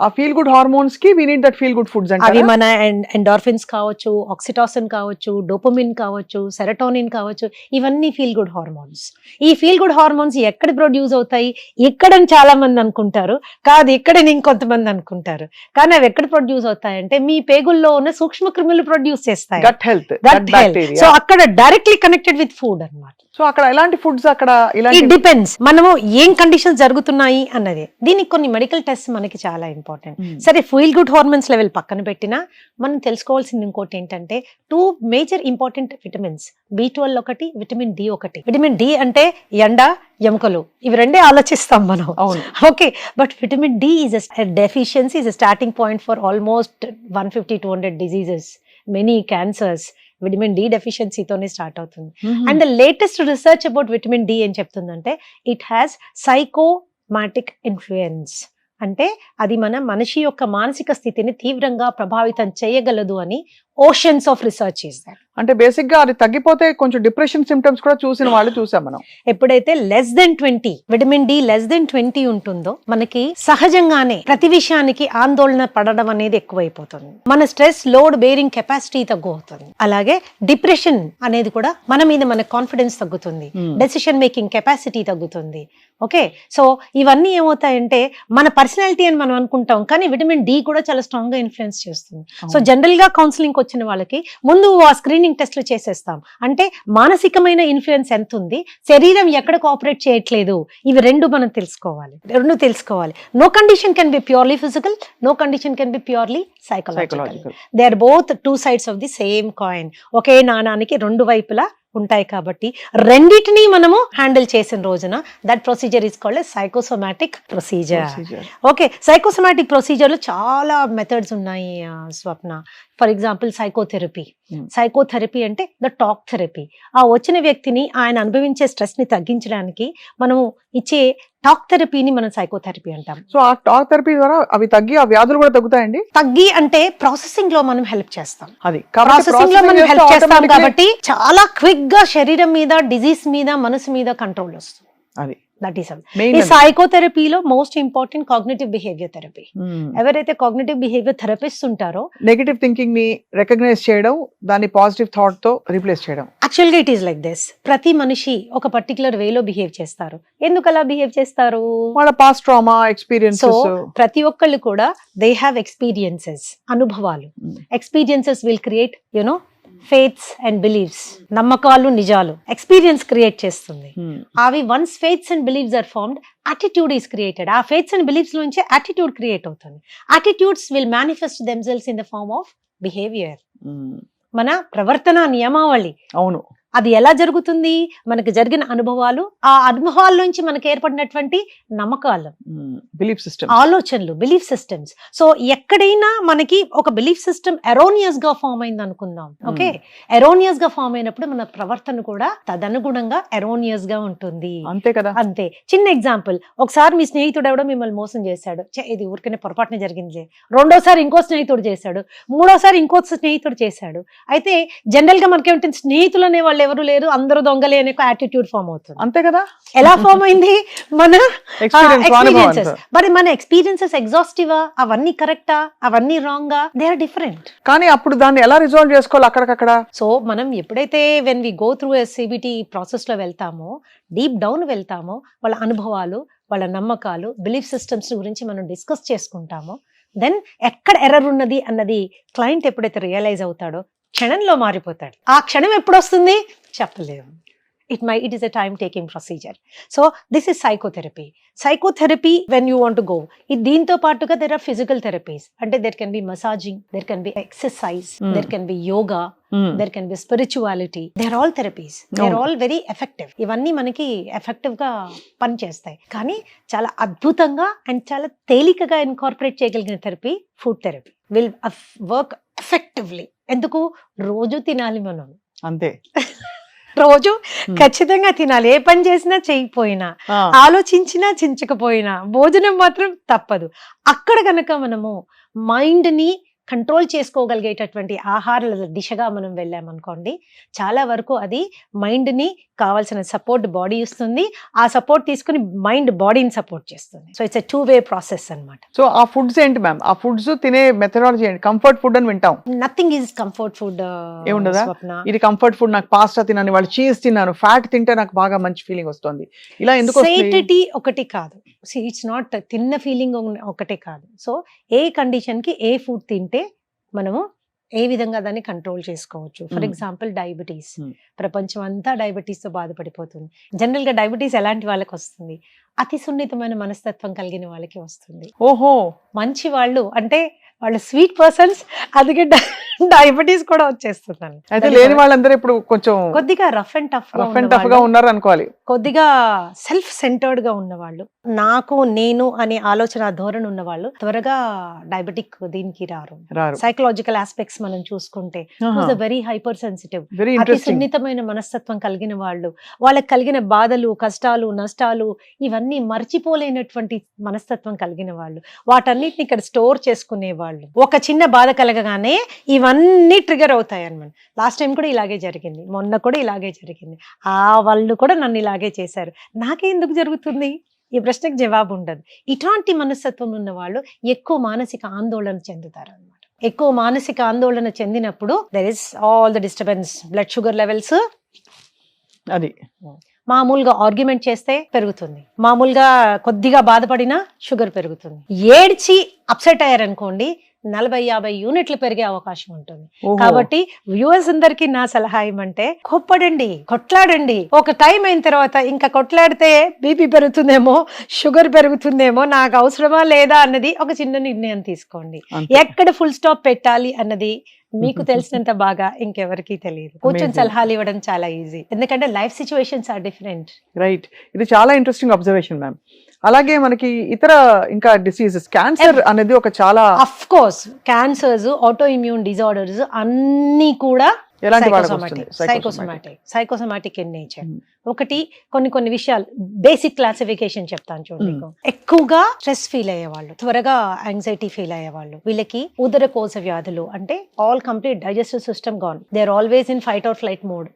ఆ ఫీల్ గుడ్ హార్మోన్స్ కి we need that feel good foods. అవి మన ఎండార్ఫిన్స్ కావచ్చు, ఆక్సిటాసిన్ కావచ్చు, డోపమిన్ కావచ్చు, సెరటోనిన్ కావచ్చు, ఇవన్నీ ఫీల్ గుడ్ హార్మోన్స్. ఈ ఫీల్ గుడ్ హార్మోన్స్ ఎక్కడ ప్రొడ్యూస్ అవుతాయి? ఇక్కడని చాలా మంది అనుకుంటారు, కాదు ఇక్కడని ఇంకొంతమంది అనుకుంటారు. కానీ అవి ఎక్కడ ప్రొడ్యూస్ అవుతాయంటే మీ పేగుల్లో ఉన్న సూక్ష్మ క్రిములు ప్రొడ్యూస్ చేస్తాయి. Gut health. సో అక్కడ డైరెక్ట్లీ కనెక్టెడ్ విత్ ఫుడ్ అన్నమాట. సో అక్కడ ఎలాంటి ఫుడ్స్, అక్కడ ఇట్ డిపెండ్స్ మనము ఏం కండిషన్స్ జరుగుతున్నాయి అన్నది. దీనికి కొన్ని మెడికల్ టెస్ట్ మనకి చాలా ఇంపార్టెంట్. సరే, ఫీల్ గుడ్ హార్మోన్స్ లెవెల్ పక్కన పెట్టినా మనం తెలుసుకోవాల్సింది ఇంకోటి ఏంటంటే 2 మేజర్ ఇంపార్టెంట్ విటమిన్స్, B12 ఒకటి, విటమిన్ డి ఒకటి. విటమిన్ డి అంటే ఎండ, ఎముకలు, ఇవి రెండే ఆలోచిస్తాం మనం. Okay, but vitamin D is deficiency is starting point for almost 150-200 diseases, many cancers. Vitamin D డెఫిషియన్సీతోనే స్టార్ట్ అవుతుంది. And the latest research about vitamin D ఏం చెప్తుందంటే ఇట్ హ్యాస్ సైకోమాటిక్ ఇన్ఫ్లుయెన్స్. అంటే అది మన మనిషి యొక్క మానసిక స్థితిని తీవ్రంగా ప్రభావితం చేయగలదు అని oceans of research is that. అంటే బేసిక్ గా అది తగ్గిపోతే కొంచెం డిప్రెషన్ సింప్టమ్స్ కూడా చూసిన వాళ్ళు చూసాం మనం. ఎప్పుడైతే <20 విటమిన్ డి <20 ఉంటుందో మనకి సహజంగానే ప్రతి విషయానికి ఆందోళన పడడం అనేది ఎక్కువైపోతుంది. మన స్ట్రెస్ లోడ్ బేరింగ్ కెపాసిటీ తగ్గుతుంది. అలాగే డిప్రెషన్ అనేది కూడా మన మీద మన కాన్ఫిడెన్స్ తగ్గుతుంది, డెసిషన్ మేకింగ్ కెపాసిటీ తగ్గుతుంది. ఓకే, సో ఇవన్నీ ఏమవుతాయంటే మన పర్సనాలిటీ అని మనం అనుకుంటాం, కానీ విటమిన్ డి కూడా చాలా స్ట్రాంగ్ గా ఇన్ఫ్లుయెన్స్ చేస్తుంది. సో జనరల్ గా కౌన్సిలింగ్ వచ్చిన వాళ్ళకి ముందు ఆ స్క్రీనింగ్ టెస్ట్లు చేసేస్తాం. అంటే మానసికమైన ఇన్ఫ్లుయెన్స్ ఎంత ఉంది, శరీరం ఎక్కడ కోఆపరేట్ చేయట్లేదు, ఇవి రెండు మనం తెలుసుకోవాలి. No condition can be purely physical, no condition can be purely psychological. They are both 2 sides of the same coin. ఒకే నాణానికి 2 వైపులా ఉంటాయి కాబట్టి రెండిటిని మనము హ్యాండిల్ చేసిన రోజున that procedure is called psychosomatic procedure. Okay, psychosomatic procedure లో చాలా మెథడ్స్ ఉన్నాయి Swapna. For example psychotherapy. Psychotherapy అంటే ద టాక్ థెరపీ. ఆ వచ్చిన వ్యక్తిని ఆయన అనుభవించే స్ట్రెస్ ని తగ్గించడానికి మనము ఇచ్చే టాక్ థెరపీని మనం సైకోథెరపీ అంటాం. సో ఆ టాక్ థెరపీ ద్వారా అవి తగ్గి ఆ వ్యాధులు కూడా తగ్గుతాయండి. తగ్గి అంటే ప్రాసెసింగ్ లో మనం హెల్ప్ చేస్తాం. అది ప్రాసెసింగ్ లో మనం హెల్ప్ చేస్తాం కాబట్టి చాలా క్విక్ గా శరీరం మీద, డిజీజ్ మీద, మనసు మీద కంట్రోల్ వస్తుంది. అది దట్ ఈస్ ఈ సైకోథెరపీలో most important cognitive behaviour therapy. ఎవరైతే కాగ్నిటివ్ బిహేవియర్ థెరపిస్ట్ ఉంటారో నెగటివ్ థింకింగ్ ని రికగ్నైజ్ చేయడం, దాన్ని పాజిటివ్ థాట్ తో రీప్లేస్ చేయడం. యాక్చువల్గా ఇట్ ఈస్ లైక్ దిస్. ప్రతి మనిషి ఒక పర్టికులర్ వేలో బిహేవ్ చేస్తారు. ఎందుకు అలా బిహేవ్ చేస్తారు? వాళ్ళ పాస్ట్ ట్రామా ఎక్స్పీరియన్సెస్. ప్రతి ఒక్కళ్ళు కూడా దే హ్యావ్ ఎక్స్పీరియన్సెస్, అనుభవాలు. Experiences will create you know faiths and beliefs. నమ్మకాలు, నిజాలు ఎక్స్పీరియన్స్ క్రియేట్ చేస్తుంది. అవి once faiths and beliefs are formed, attitude is created. ఆ ఫేత్స్ అండ్ బిలీవ్స్ నుంచి యాటిట్యూడ్ క్రియేట్ అవుతుంది. Attitudes will manifest themselves in the form of behaviour. మన ప్రవర్తన నియమావళి. అవును. అది ఎలా జరుగుతుంది? మనకు జరిగిన అనుభవాలు, ఆ అనుభవాల నుంచి మనకు ఏర్పడినటువంటి నమ్మకాలు, బిలీఫ్ సిస్టమ్, ఆలోచనలు, బిలీఫ్ సిస్టమ్స్. సో ఎక్కడైనా మనకి ఒక బిలీఫ్ సిస్టమ్ ఎరోనియస్ గా ఫామ్ అయింది అనుకుందాం. ఓకే, ఎరోనియస్ గా ఫామ్ అయినప్పుడు మన ప్రవర్తన కూడా తదనుగుణంగా ఎరోనియస్ గా ఉంటుంది. అంతే కదా. అంతే. చిన్న ఎగ్జాంపుల్, ఒకసారి మీ స్నేహితుడు ఎవడో మిమ్మల్ని మోసం చేశాడు. ఇది ఊరికనే పొరపాటున జరిగింది. రెండోసారి ఇంకో స్నేహితుడు చేశాడు. మూడోసారి ఇంకో స్నేహితుడు చేశాడు. అయితే జనరల్ గా మనకేమిటి, స్నేహితులు అనే వాళ్ళు ఎవరు లేరు, అందరూ దొంగలే అనే యాటిట్యూడ్ ఫామ్ అవుతుంది. అంతే కదా. ఎలా ఫామ్ అయింది? మన ఎక్స్పీరియన్సెస్. మరి మన ఎక్స్పీరియన్సెస్ ఎగ్జాస్టివా? అవన్నీ కరెక్టా? అవన్నీ రాంగా? They are different. కానీ అప్పుడు దాన్ని ఎలా రిజాల్వ్ చేసుకోవాలి అక్కడికక్కడ? సో మనం ఎప్పుడైతే when we go through CBT process లో వెళ్తామో, డీప్ డౌన్ వెళ్తామో, వాళ్ళ అనుభవాలు, వాళ్ళ నమ్మకాలు, బిలీఫ్ సిస్టమ్స్ గురించి మనం డిస్కస్ చేసుకుంటామో, దెన్ ఎక్కడ ఎర్రర్ ఉన్నది అన్నది క్లయింట్ ఎప్పుడైతే రియలైజ్ అవుతాడో క్షణంలో మారిపోతాడు. ఆ క్షణం ఎప్పుడు వస్తుంది చెప్పలేము. it is a time taking procedure. So this is psychotherapy. Psychotherapy, when you want to go, దీంతో పాటుగా there are physical therapies. అంటే there can be massaging, there can be exercise, there can be yoga, there can be spirituality. They are all therapies. They are all very effective. ఇవన్నీ మనకి effective గా పనిచేస్తాయి. కానీ చాలా అద్భుతంగా అండ్ చాలా తేలికగా ఇన్కార్పొరేట్ చేయగలిగిన therapy food therapy will work effectively. ఎందుకు? రోజు తినాలి మనం. అంతే. రోజు ఖచ్చితంగా తినాలి. ఏ పని చేసినా చేయకపోయినా, ఆలోచించినా చించకపోయినా, భోజనం మాత్రం తప్పదు. అక్కడ కనుక మనము మైండ్ ని కంట్రోల్ చేసుకోగలిగేటటువంటి ఆహారాల దిశగా మనం వెళ్ళామనుకోండి, చాలా వరకు అది మైండ్ ని కావాల్సిన సపోర్ట్ బాడీ ఇస్తుంది. ఆ సపోర్ట్ తీసుకుని మైండ్ బాడీని సపోర్ట్ చేస్తుంది. So it's a 2-way process అన్నమాట. సో ఆ ఫుడ్స్ ఏంటి మ్యామ్? ఆ ఫుడ్స్ తినే మెథడాలజీ ఏంటి? కంఫర్ట్ ఫుడ్ అని వింటాం. Nothing is comfort food. ఏముండదా? ఇది కంఫర్ట్ ఫుడ్, నాకు పాస్తా తిన్నాను, వాళ్ళు చీజ్ తిన్నాను, ఫ్యాట్ తింటే నాకు బాగా మంచి ఫీలింగ్ వస్తుంది, ఇలా ఎందుకు? సేటిటీ ఒకటి కాదు. ఇట్స్ నాట్ తిన్న ఫీలింగ్ ఒకటే కాదు. సో ఏ కండిషన్ కి ఏ ఫుడ్ తింటే మనము ఏ విధంగా దాన్ని కంట్రోల్ చేసుకోవచ్చు. For example diabetes. ప్రపంచం అంతా డయాబెటీస్ తో బాధపడిపోతుంది. జనరల్ గా డయాబెటీస్ ఎలాంటి వాళ్ళకి వస్తుంది? అతి సున్నితమైన మనస్తత్వం కలిగిన వాళ్ళకి వస్తుంది. ఓహో. మంచి వాళ్ళు అంటే వాళ్ళు స్వీట్ పర్సన్స్, అందుకే డయాబెటీస్ కూడా వచ్చేస్తుంది. అయితే లేని వాళ్ళందరూ ఇప్పుడు కొంచెం కొద్దిగా రఫ్ అండ్ టఫ్ గా ఉన్నారు అనుకోవాలి. కొద్దిగా సెల్ఫ్ సెంటర్డ్ గా ఉన్నవాళ్ళు, నాకు నేను అనే ఆలోచన ధోరణి ఉన్న వాళ్ళు త్వరగా డయాబెటిక్ దీనికి రారు. సైకలాజికల్ ఆస్పెక్ట్స్ మనం చూసుకుంటే వెరీ హైపర్ సెన్సిటివ్, అతి సున్నితమైన మనస్తత్వం కలిగిన వాళ్ళు, వాళ్ళకి కలిగిన బాధలు, కష్టాలు, నష్టాలు ఇవన్నీ మర్చిపోలేనటువంటి మనస్తత్వం కలిగిన వాళ్ళు, వాటన్నిటిని ఇక్కడ స్టోర్ చేసుకునే వాళ్ళు. ఒక చిన్న బాధ కలగగానే ఇవన్నీ ట్రిగర్ అవుతాయి అన్నమాట. లాస్ట్ టైం కూడా ఇలాగే జరిగింది, మొన్న కూడా ఇలాగే జరిగింది, ఆ వాళ్ళు కూడా నన్ను ఇలాగే చేశారు, నాకే ఎందుకు జరుగుతుంది? ఈ ప్రశ్నకు జవాబు ఉండదు. ఇట్లాంటి మనస్తత్వం ఉన్న వాళ్ళు ఎక్కువ మానసిక ఆందోళన చెందుతారు అన్నమాట. ఎక్కువ మానసిక ఆందోళన చెందినప్పుడు there is all the disturbance, blood sugar levels, అది మామూలుగా ఆర్గ్యుమెంట్ చేస్తే పెరుగుతుంది, మామూలుగా కొద్దిగా బాధపడినా షుగర్ పెరుగుతుంది, ఏడ్చి అప్సెట్ అయ్యారనుకోండి 40-50 యూనిట్లు పెరిగే అవకాశం ఉంటుంది. కాబట్టి వ్యూవర్స్ అందరికి నా సలహా ఏమంటే, కోప్పడండి, కొట్లాడండి. ఒక టైం అయిన తర్వాత ఇంకా కొట్లాడితే బీపీ పెరుగుతుందేమో, షుగర్ పెరుగుతుందేమో, నాకు అవసరమా లేదా అన్నది ఒక చిన్న నిర్ణయం తీసుకోండి. ఎక్కడ ఫుల్ స్టాప్ పెట్టాలి అన్నది మీకు తెలిసినంత బాగా ఇంకెవరికి తెలియదు. కూర్చొని Amazing. సలహాలు ఇవ్వడం చాలా ఈజీ, ఎందుకంటే life situations are different. Right, ఇది చాలా ఇంట్రెస్టింగ్ అబ్జర్వేషన్ మ్యామ్. అలాగే మనకి ఇతర ఇంకా డిసీజెస్, క్యాన్సర్ అనేది ఒక చాలా of course cancers, auto immune disorders అన్నీ కూడా ఎలాంటి వాళ్ళకి వస్తుంది? Psychosomatic in nature. ఒకటి కొన్ని విషయాలు బేసిక్ క్లాసిఫికేషన్ చెప్తాను చూడండి మీకు. ఎక్కువగా స్ట్రెస్ ఫీల్ అయ్యేవాళ్ళు, త్వరగా యాంగ్జైటీ ఫీల్ అయ్యేవాళ్ళు, వీళ్ళకి ఉదరకోశ వ్యాధులు, అంటే all complete digestive system gone, they are always in fight or flight mode.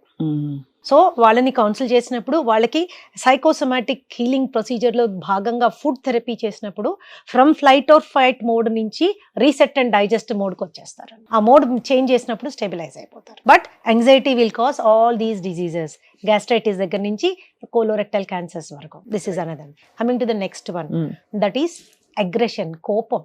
So వాళ్ళని కౌన్సిల్ చేసినప్పుడు వాళ్ళకి సైకోసోమాటిక్ హీలింగ్ ప్రొసీజర్ లో భాగంగా ఫుడ్ థెరపీ చేసినప్పుడు from flight or fight mode నుంచి రీసెట్ అండ్ డైజెస్ట్ మోడ్కి వచ్చేస్తారు. ఆ మోడ్ చేంజ్ చేసినప్పుడు స్టెబిలైజ్ అయిపోతారు. But anxiety will cause all these diseases, gastritis దగ్గర నుంచి కోలోరెక్టల్ క్యాన్సర్స్ వరకు. This is another. Coming to the next one, that is aggression.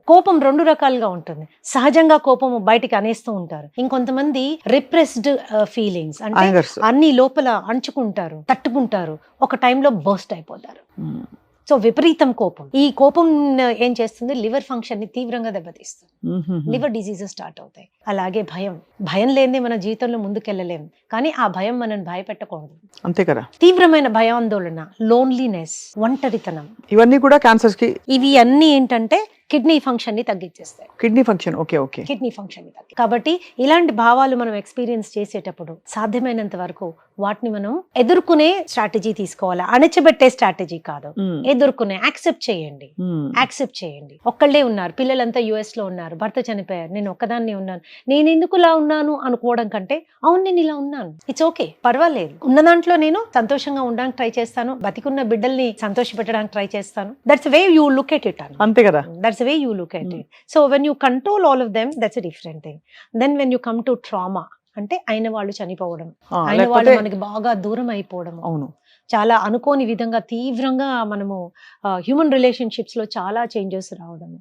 కోపం రెండు రకాలుగా ఉంటుంది. సహజంగా కోపం బయటికి అనేస్తూ ఉంటారు. ఇంకొంతమంది రిప్రెస్డ్ ఫీలింగ్స్, అంటే అన్ని లోపల అణుచుకుంటారు, తట్టుకుంటారు, ఒక టైంలో బర్స్ట్ అయిపోతారు. సో విపరీతం కోపం. ఈ కోపం ఏం చేస్తుంది? లివర్ ఫంక్షన్ ని తీవ్రంగా దెబ్బతీస్తుంది. లివర్ డిసీజెస్ స్టార్ట్ అవుతాయి. అలాగే భయం లేనిదే మన జీవితంలో ముందుకెళ్ళలేం. కానీ ఆ భయం మనల్ని భయపెట్టకూడదు. అంతే కదా. తీవ్రమైన భయాందోళన, లోన్లీనెస్, ఒంటరితనం, ఇవన్నీ కూడా క్యాన్సర్స్ కి. ఇవి అన్ని ఏంటంటే కిడ్నీ ఫంక్షన్ ని తగ్గించేస్తాయి. Kidney function, okay. Kidney function ని తగ్గి. కాబట్టి ఇలాంటి భావాలు మనం ఎక్స్పీరియన్స్ చేసేటప్పుడు సాధ్యమైనంత వరకు వాటిని మనం ఎదుర్కొనే స్ట్రాటజీ తీసుకోవాలి. అణచిపెట్టే స్ట్రాటజీ కాదు, ఎదుర్కొనే. యాక్సెప్ట్ చేయండి. ఒక్కళ్ళే ఉన్నారు, పిల్లలంతా యుఎస్ లో ఉన్నారు, భర్త చనిపోయారు, నేను ఒక్కదాన్ని ఉన్నాను, నేను ఎందుకు ఇలా ఉన్నాను అనుకోవడం కంటే, అవును నేను ఇలా ఉన్నాను, ఇట్స్ ఓకే, పర్వాలేదు, ఉన్న దాంట్లో నేను సంతోషంగా ఉండడానికి ట్రై చేస్తాను, బతికున్న బిడ్డల్ని సంతోష పెట్టడానికి ట్రై చేస్తాను. That's way you look at it. అంతే కదా. That's the way you look at it. So when you control all of them, that's a different thing. Then when you come to trauma, అంటే అయిన వాళ్ళు చనిపోవడం, అయిన వాళ్ళు మనకి బాగా దూరం అయిపోవడం, అవును, చాలా అనుకోని విధంగా తీవ్రంగా మనము హ్యూమన్ రిలేషన్షిప్స్ లో చాలా చేంజెస్ రావడం,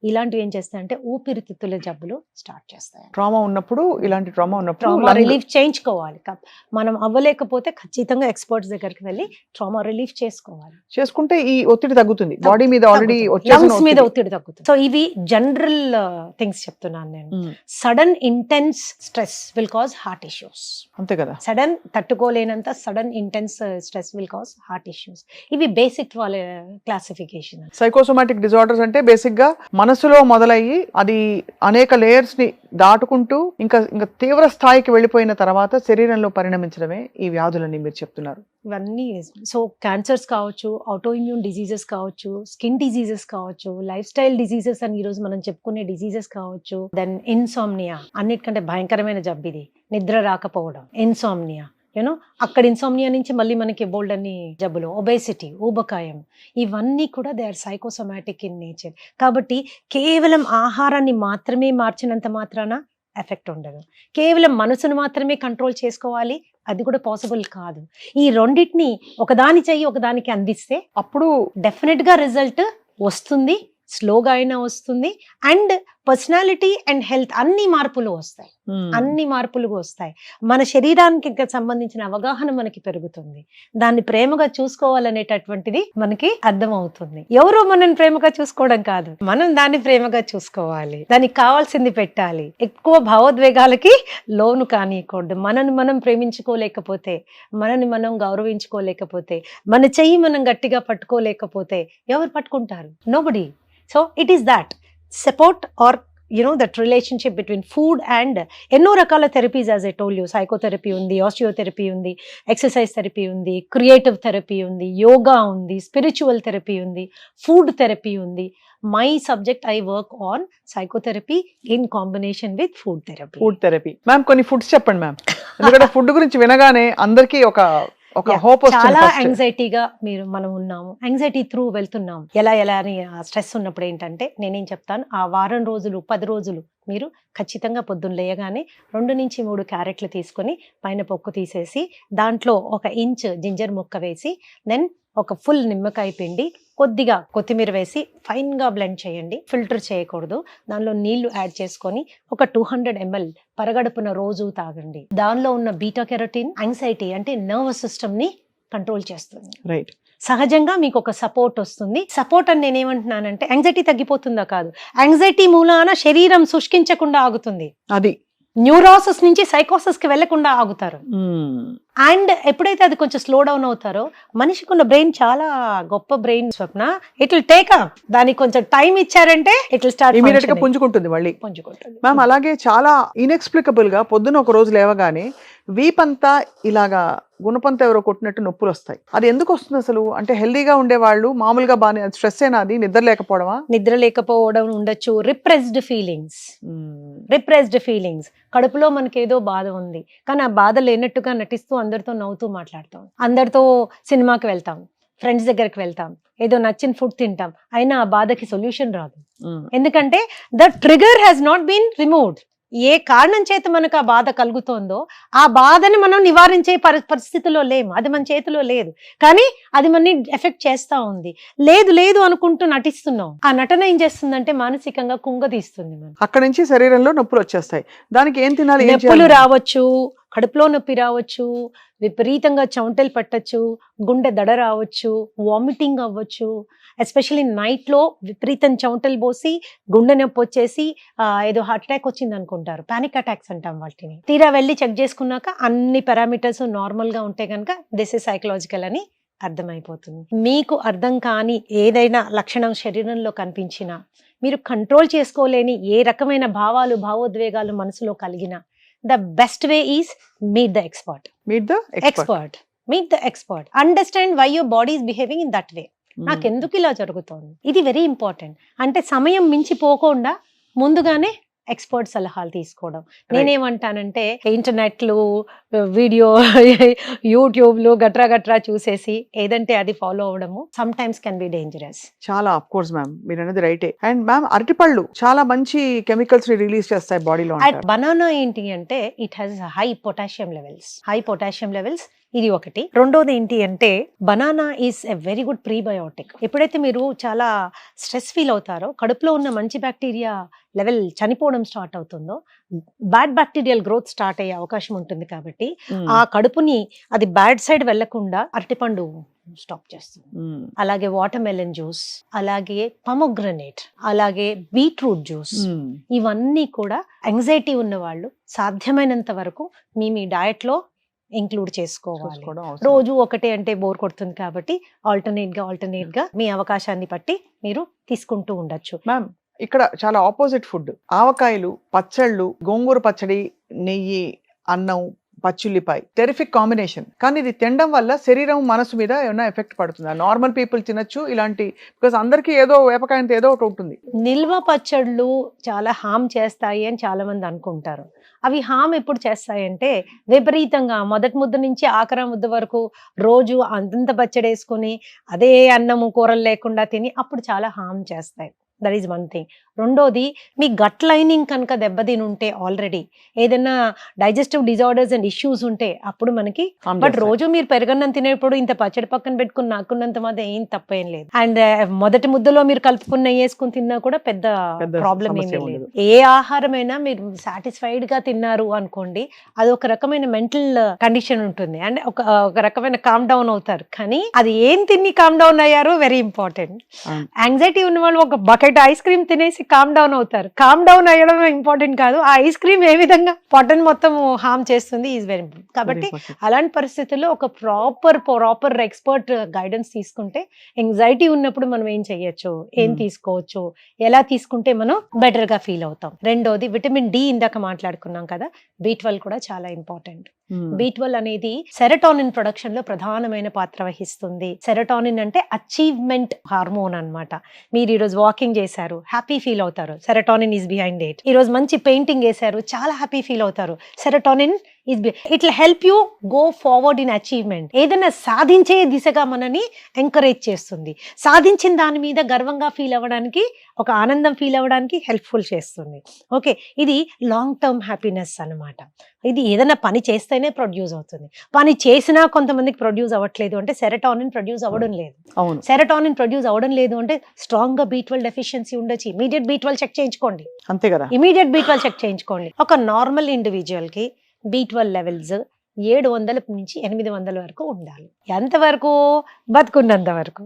ఇలాంటివి ఏం చేస్తాయంటే ఊపిరితిత్తుల జబ్బులు స్టార్ట్ చేస్తాయి. ఇలాంటి ట్రామా ఉన్నప్పుడు ట్రామా రిలీఫ్ చేయించుకోవాలి. మనం అవ్వలేకపోతే ఖచ్చితంగా ఎక్స్పర్ట్స్ దగ్గరికి వెళ్ళి ట్రామా రిలీఫ్ చేసుకుంటే ఈ ఒత్తిడి తగ్గుతుంది, బాడీ మీద ఆల్రెడీ లంగ్స్ మీద ఒత్తిడి తగ్గుతుంది. సో ఇవి జనరల్ థింగ్స్ చెప్తున్నాను నేను. Sudden intense stress will cause heart issues. అంతే కదా. సడన్ తట్టుకోలేనంత sudden intense stress will cause heart issues. ఇవి బేసిక్ వాళ్ళ క్లాసిఫికేషన్. సైకోసోమాటిక్ డిజార్డర్స్ అంటే బేసిక్ గా మనసులో మొదలయ్యి అది అనేక లేయర్స్ ని దాటుకుంటూ ఇంకా తీవ్ర స్థాయికి వెళ్ళిపోయిన తర్వాత శరీరంలో పరిణమించడమే ఈ వ్యాధులని మీరు చెప్తున్నారు. ఇవన్నీ సో క్యాన్సర్స్ కావచ్చు, ఆటో ఇమ్యూన్ డిజీజెస్ కావచ్చు, స్కిన్ డిజీజెస్ కావచ్చు, లైఫ్ స్టైల్ డిజీజెస్ అని ఈరోజు మనం చెప్పుకునే డిజీజెస్ కావచ్చు. దెన్ ఇన్సామ్నియా, అన్నిటికంటే భయంకరమైన జబ్బు ఇది, నిద్ర రాకపోవడం, ఇన్సామ్నియా. అక్కడ ఇన్సామ్నియా నుంచి మళ్ళీ మనకి బోల్డ్ అన్ని జబ్బులు, ఒబేసిటీ, ఊబకాయం, ఇవన్నీ కూడా they are psychosomatic in nature. కాబట్టి కేవలం ఆహారాన్ని మాత్రమే మార్చినంత మాత్రాన ఎఫెక్ట్ ఉండదు. కేవలం మనసును మాత్రమే కంట్రోల్ చేసుకోవాలి, అది కూడా పాసిబుల్ కాదు. ఈ రెండింటిని ఒకదాని చెయ్యి ఒకదానికి అందిస్తే అప్పుడు డెఫినెట్ గా రిజల్ట్ వస్తుంది. స్లోగా అయినా వస్తుంది. అండ్ పర్సనాలిటీ అండ్ హెల్త్ అన్ని మార్పులు వస్తాయి. మన శరీరానికి సంబంధించిన అవగాహన మనకి పెరుగుతుంది. దాన్ని ప్రేమగా చూసుకోవాలనేటటువంటిది మనకి అర్థం అవుతుంది. ఎవరో మనల్ని ప్రేమగా చూసుకోవడం కాదు, మనం దాన్ని ప్రేమగా చూసుకోవాలి. దానికి కావాల్సింది పెట్టాలి. ఎక్కువ భావోద్వేగాలకి లోను కానియకూడదు. మనం ప్రేమించుకోలేకపోతే, మనని మనం గౌరవించుకోలేకపోతే, మన చెయ్యి మనం గట్టిగా పట్టుకోలేకపోతే ఎవరు పట్టుకుంటారు? Nobody. So it is that support or that relationship between food and ఎన్నో రకాల therapies, as I told you, psychotherapy ఉంది, ఆస్టియోథెరపీ ఉంది, ఎక్సర్సైజ్ థెరపీ ఉంది, క్రియేటివ్ థెరపీ ఉంది, యోగా ఉంది, స్పిరిచువల్ థెరపీ ఉంది, ఫుడ్ థెరపీ ఉంది. My subject, I work on psychotherapy in combination with food therapy. Ma'am కొన్ని ఫుడ్స్ చెప్పండి మ్యామ్, ఎందుకంటే ఫుడ్ గురించి వినగానే అందరికీ ఒక హోప్ వస్తుంది. చాలా యాంగ్జైటీగా మనం ఉన్నాము, యాంగ్జైటీ త్రూ వెళ్తున్నాము. ఎలా అని స్ట్రెస్ ఉన్నప్పుడు ఏంటంటే నేనేం చెప్తాను, ఆ వారం రోజులు 10 రోజులు మీరు ఖచ్చితంగా పొద్దున్న లేయగానే 2 నుంచి 3 క్యారెట్లు తీసుకొని పైన పొక్కు తీసేసి దాంట్లో 1 ఇంచ్ జింజర్ ముక్క వేసి, దెన్ ఒక ఫుల్ నిమ్మకాయ పిండి, కొద్దిగా కొత్తిమీర వేసి ఫైన్ గా బ్లెండ్ చేయండి. ఫిల్టర్ చేయకూడదు. దానిలో నీళ్లు యాడ్ చేసుకొని ఒక 200 ml పరగడుపున రోజు తాగండి. దానిలో ఉన్న బీటా కెరోటిన్ యాంగ్జైటీ అంటే నర్వస్ సిస్టమ్ ని కంట్రోల్ చేస్తుంది. రైట్. సహజంగా మీకు ఒక సపోర్ట్ వస్తుంది. సపోర్ట్ అని నేనేమంటున్నానంటే యాంగ్జైటీ తగ్గిపోతుందా కాదు, యాంగ్జైటీ మూలాన శరీరం శుష్కించకుండా ఆగుతుంది. అది న్యూరోసిస్ నుంచి సైకోసిస్ కి వెళ్లకుండా ఆగుతారు. అండ్ ఎప్పుడైతే అది కొంచెం స్లో డౌన్ అవుతారో మనిషికి ఉన్న బ్రెయిన్ చాలా గొప్ప brain Swapna. It will take up, దానికి కొంచెం టైం ఇచ్చారంటే ఇట్ విల్ స్టార్ట్ ఇమీడియట్ గా పుంజుకుంటుంది మళ్ళీ. పుంజుకుంటుంది. మ్యామ్ అలాగే చాలా ఇన్ఎక్స్ప్లికబుల్ గా పొద్దున ఒక రోజు లేవగానే వీపంతా ఇలాగా గుణపంతా ఎవరో కొట్టినట్టు నొప్పులు వస్తాయి. అది ఎందుకు వస్తుంది అసలు? అంటే హెల్దీగా ఉండేవాళ్ళు మామూలుగా బాగా స్ట్రెస్ అయినా, అది నిద్ర లేకపోవడమా? నిద్ర లేకపోవడం ఉండొచ్చు, రిప్రెస్డ్ ఫీలింగ్స్. కడుపులో మనకి ఏదో బాధ ఉంది కానీ ఆ బాధ లేనట్టుగా నటిస్తూ అందరితో నవ్వుతూ మాట్లాడతాం, అందరితో సినిమాకి వెళ్తాం, ఫ్రెండ్స్ దగ్గరికి వెళ్తాం, ఏదో నచ్చిన ఫుడ్ తింటాం, అయినా ఆ బాధకి సొల్యూషన్ రాదు. ఎందుకంటే the trigger has not been removed. ఏ కారణం చేత మనకు ఆ బాధ కలుగుతోందో ఆ బాధని మనం నివారించే పరిస్థితిలో లేము, అది మన చేతిలో లేదు. కానీ అది మనని ఎఫెక్ట్ చేస్తా ఉంది. లేదు అనుకుంటూ నటిస్తున్నాం. ఆ నటన ఏం చేస్తుందంటే మానసికంగా కుంగదీస్తుంది. అక్కడ నుంచి శరీరంలో నొప్పులు వచ్చేస్తాయి. దానికి ఏం తినాలి? నొప్పులు రావచ్చు, కడుపులో నొప్పి రావచ్చు, విపరీతంగా చెమటలు పట్టచ్చు, గుండె దడ రావచ్చు, వామిటింగ్ అవ్వచ్చు. ఎస్పెషల్లీ నైట్ లో విపరీతం చెమటలు పోసి గుండె నొప్పి వచ్చేసి ఏదో హార్ట్ అటాక్ వచ్చింది అనుకుంటారు, పానిక్ అటాక్స్ అంటాం వాటిని. తీరా వెళ్ళి చెక్ చేసుకున్నాక అన్ని పారామీటర్స్ నార్మల్ గా ఉంటే కనుక దిస్ ఇస్ సైకలాజికల్ అని అర్థమైపోతుంది. మీకు అర్థం కాని ఏదైనా లక్షణం శరీరంలో కనిపించినా, మీరు కంట్రోల్ చేసుకోలేని ఏ రకమైన భావాలు భావోద్వేగాలు మనసులో కలిగినా, the best way is meet the expert. Meet the expert. Understand why your body is behaving in that way. నాకు ఎందుకు ఇలా జరుగుతోంది, ఇది వెరీ ఇంపార్టెంట్. అంటే సమయం మించిపోకుండా ముందుగానే ఎక్స్పర్ట్ సలహాలు తీసుకోవడం. నేనేమంటానంటే ఇంటర్నెట్లు, వీడియో, యూట్యూబ్లు గట్రా చూసేసి ఏదంటే అది ఫాలో అవడము sometimes can be dangerous. చాలా ఆఫ్ కోర్స్ మ్యామ్, మీరు అనేది రైటే. అండ్ మ్యామ్ అరటిపళ్ళు చాలా మంచి కెమికల్స్ ని రిలీజ్ చేస్తాయి బాడీలో. బనానా ఏంటి అంటే it has high potassium levels. ఇది ఒకటి. రెండోది ఏంటి అంటే banana is a very good prebiotic. ఎప్పుడైతే మీరు చాలా స్ట్రెస్ ఫీల్ అవుతారో, కడుపులో ఉన్న మంచి బ్యాక్టీరియా లెవెల్ చనిపోవడం స్టార్ట్ అవుతుందో, బ్యాడ్ బ్యాక్టీరియల్ గ్రోత్ స్టార్ట్ అయ్యే అవకాశం ఉంటుంది. కాబట్టి ఆ కడుపుని అది బ్యాడ్ సైడ్ వెళ్లకుండా అరటిపండు స్టాప్ చేస్తుంది. అలాగే వాటర్ మెలన్ జ్యూస్, అలాగే పొమోగ్రనేట్, అలాగే బీట్రూట్ జ్యూస్, ఇవన్నీ కూడా యాంగ్జైటీ ఉన్న వాళ్ళు సాధ్యమైనంత వరకు మీ డయట్ లో ఇంక్లూడ్ చేసుకోవాలి. రోజు ఒకటే అంటే బోర్ కొడుతుంది కాబట్టి ఆల్టర్నేట్ గా మీ అవకాశాన్ని బట్టి మీరు తీసుకుంటూ ఉండొచ్చు. మ్యామ్ ఇక్కడ చాలా ఆపోజిట్ ఫుడ్, ఆవకాయలు, పచ్చళ్ళు, గోంగూర పచ్చడి, నెయ్యి, అన్నం, పచ్చిల్లిపాయ, టెరిఫిక్ కాంబినేషన్. కానీ ఇది తినడం వల్ల శరీరం మనసు మీద ఏమైనా ఎఫెక్ట్ పడుతుందా? నార్మల్ పీపుల్ తినొచ్చు ఇలాంటి, బికాస్ అందరికి ఏదో వేపకాయంతో ఏదో ఒకటి ఉంటుంది. నిల్వ పచ్చళ్ళు చాలా హామ్ చేస్తాయి అని చాలా మంది అనుకుంటారు. అవి హామ్ ఎప్పుడు చేస్తాయంటే విపరీతంగా మొదటి ముద్ద నుంచి ఆఖరి ముద్ద వరకు రోజు అంతంత పచ్చడి వేసుకుని అదే అన్నము కూరలు లేకుండా తిని అప్పుడు చాలా హామ్ చేస్తాయి. That is one thing. రెండోది, మీ గట్ లైనింగ్ కనుక దెబ్బతిని ఉంటే, ఆల్రెడీ ఏదైనా డైజెస్టివ్ డిజార్డర్స్ అండ్ ఇష్యూస్ ఉంటే అప్పుడు మనకి, బట్ రోజు మీరు పెరగన్నం తినేప్పుడు ఇంత పచ్చడి పక్కన పెట్టుకుని నాకున్నంత మాత్రం ఏం తప్పేం లేదు. అండ్ మొదటి ముద్దలో మీరు కలుపుకున్న వేసుకుని తిన్నా కూడా పెద్ద ప్రాబ్లం ఏమీ లేదు. ఏ ఆహారమైనా మీరు సాటిస్ఫైడ్ గా తిన్నారు అనుకోండి, అది ఒక రకమైన మెంటల్ కండిషన్ ఉంటుంది అండ్ ఒక రకమైన కామ్ డౌన్ అవుతారు. కానీ అది ఏం తిని కామ్ డౌన్ అయ్యారో వెరీ ఇంపార్టెంట్. యాంగ్జైటీ ఉన్న వాళ్ళు ఒక బకెట్ ఐస్ క్రీమ్ తినేసి కామ్ డౌన్ అవుతారు. కామ్ డౌన్ అయ్యడం ఇంపార్టెంట్ కాదు, ఆ ఐస్ క్రీమ్ ఏ విధంగా పొట్టను మొత్తం హార్మ్ చేస్తుంది ఈజ్ వెరీ ఇంపార్టెంట్. కాబట్టి అలాంటి పరిస్థితుల్లో ఒక ప్రాపర్ ఎక్స్పర్ట్ గైడెన్స్ తీసుకుంటే, యాంగ్జైటీ ఉన్నప్పుడు మనం ఏం చెయ్యొచ్చు, ఏం తీసుకోవచ్చు, ఎలా తీసుకుంటే మనం బెటర్ గా ఫీల్ అవుతాం. రెండోది విటమిన్ డి, ఇందాక మాట్లాడుకున్నాం కదా, B12 కూడా చాలా ఇంపార్టెంట్. B12 అనేది సెరటోనిన్ ప్రొడక్షన్ లో ప్రధానమైన పాత్ర వహిస్తుంది. సెరటోనిన్ అంటే అచీవ్మెంట్ హార్మోన్ అన్నమాట. మీరు ఈరోజు వాకింగ్ చేశారు, హ్యాపీ ఫీల్ అవుతారు, సెరటోనిన్ ఈజ్ బిహైండ్ ఇట్. ఈరోజు మంచి పెయింటింగ్ వేశారు, చాలా హ్యాపీ ఫీల్ అవుతారు, serotonin is it will help you go forward in achievement. ఏదైనా సాధించే దిశగా మనని ఎంకరేజ్ చేస్తుంది. సాధించిన దాని మీద గర్వంగా ఫీల్ అవ్వడానికి, ఒక ఆనందం ఫీల్ అవ్వడానికి హెల్ప్ఫుల్ చేస్తుంది. ఓకే, ఇది లాంగ్ టర్మ్ హ్యాపీనెస్ అన్నమాట. ఇది ఏదైనా పని చేస్తేనే ప్రొడ్యూస్ అవుతుంది. పని చేసినా కొంతమందికి ప్రొడ్యూస్ అవ్వట్లేదు అంటే సెరటోనిన్ ప్రొడ్యూస్ అవ్వడం లేదు. సెరటోనిన్ ప్రొడ్యూస్ అవ్వడం లేదు అంటే స్ట్రాంగ్ గా B12 డెఫిషియన్సీ ఉండొచ్చు. ఇమీడియట్ B12 చెక్ చేయించుకోండి. అంతే కదా, ఇమీడియట్ B12 చెక్ చేయించుకోండి. ఒక నార్మల్ ఇండివిజువల్ కి B12 లెవెల్స్ 700 నుంచి 800 వరకు ఉండాలి. ఎంతవరకు? బతుకున్నంత వరకు.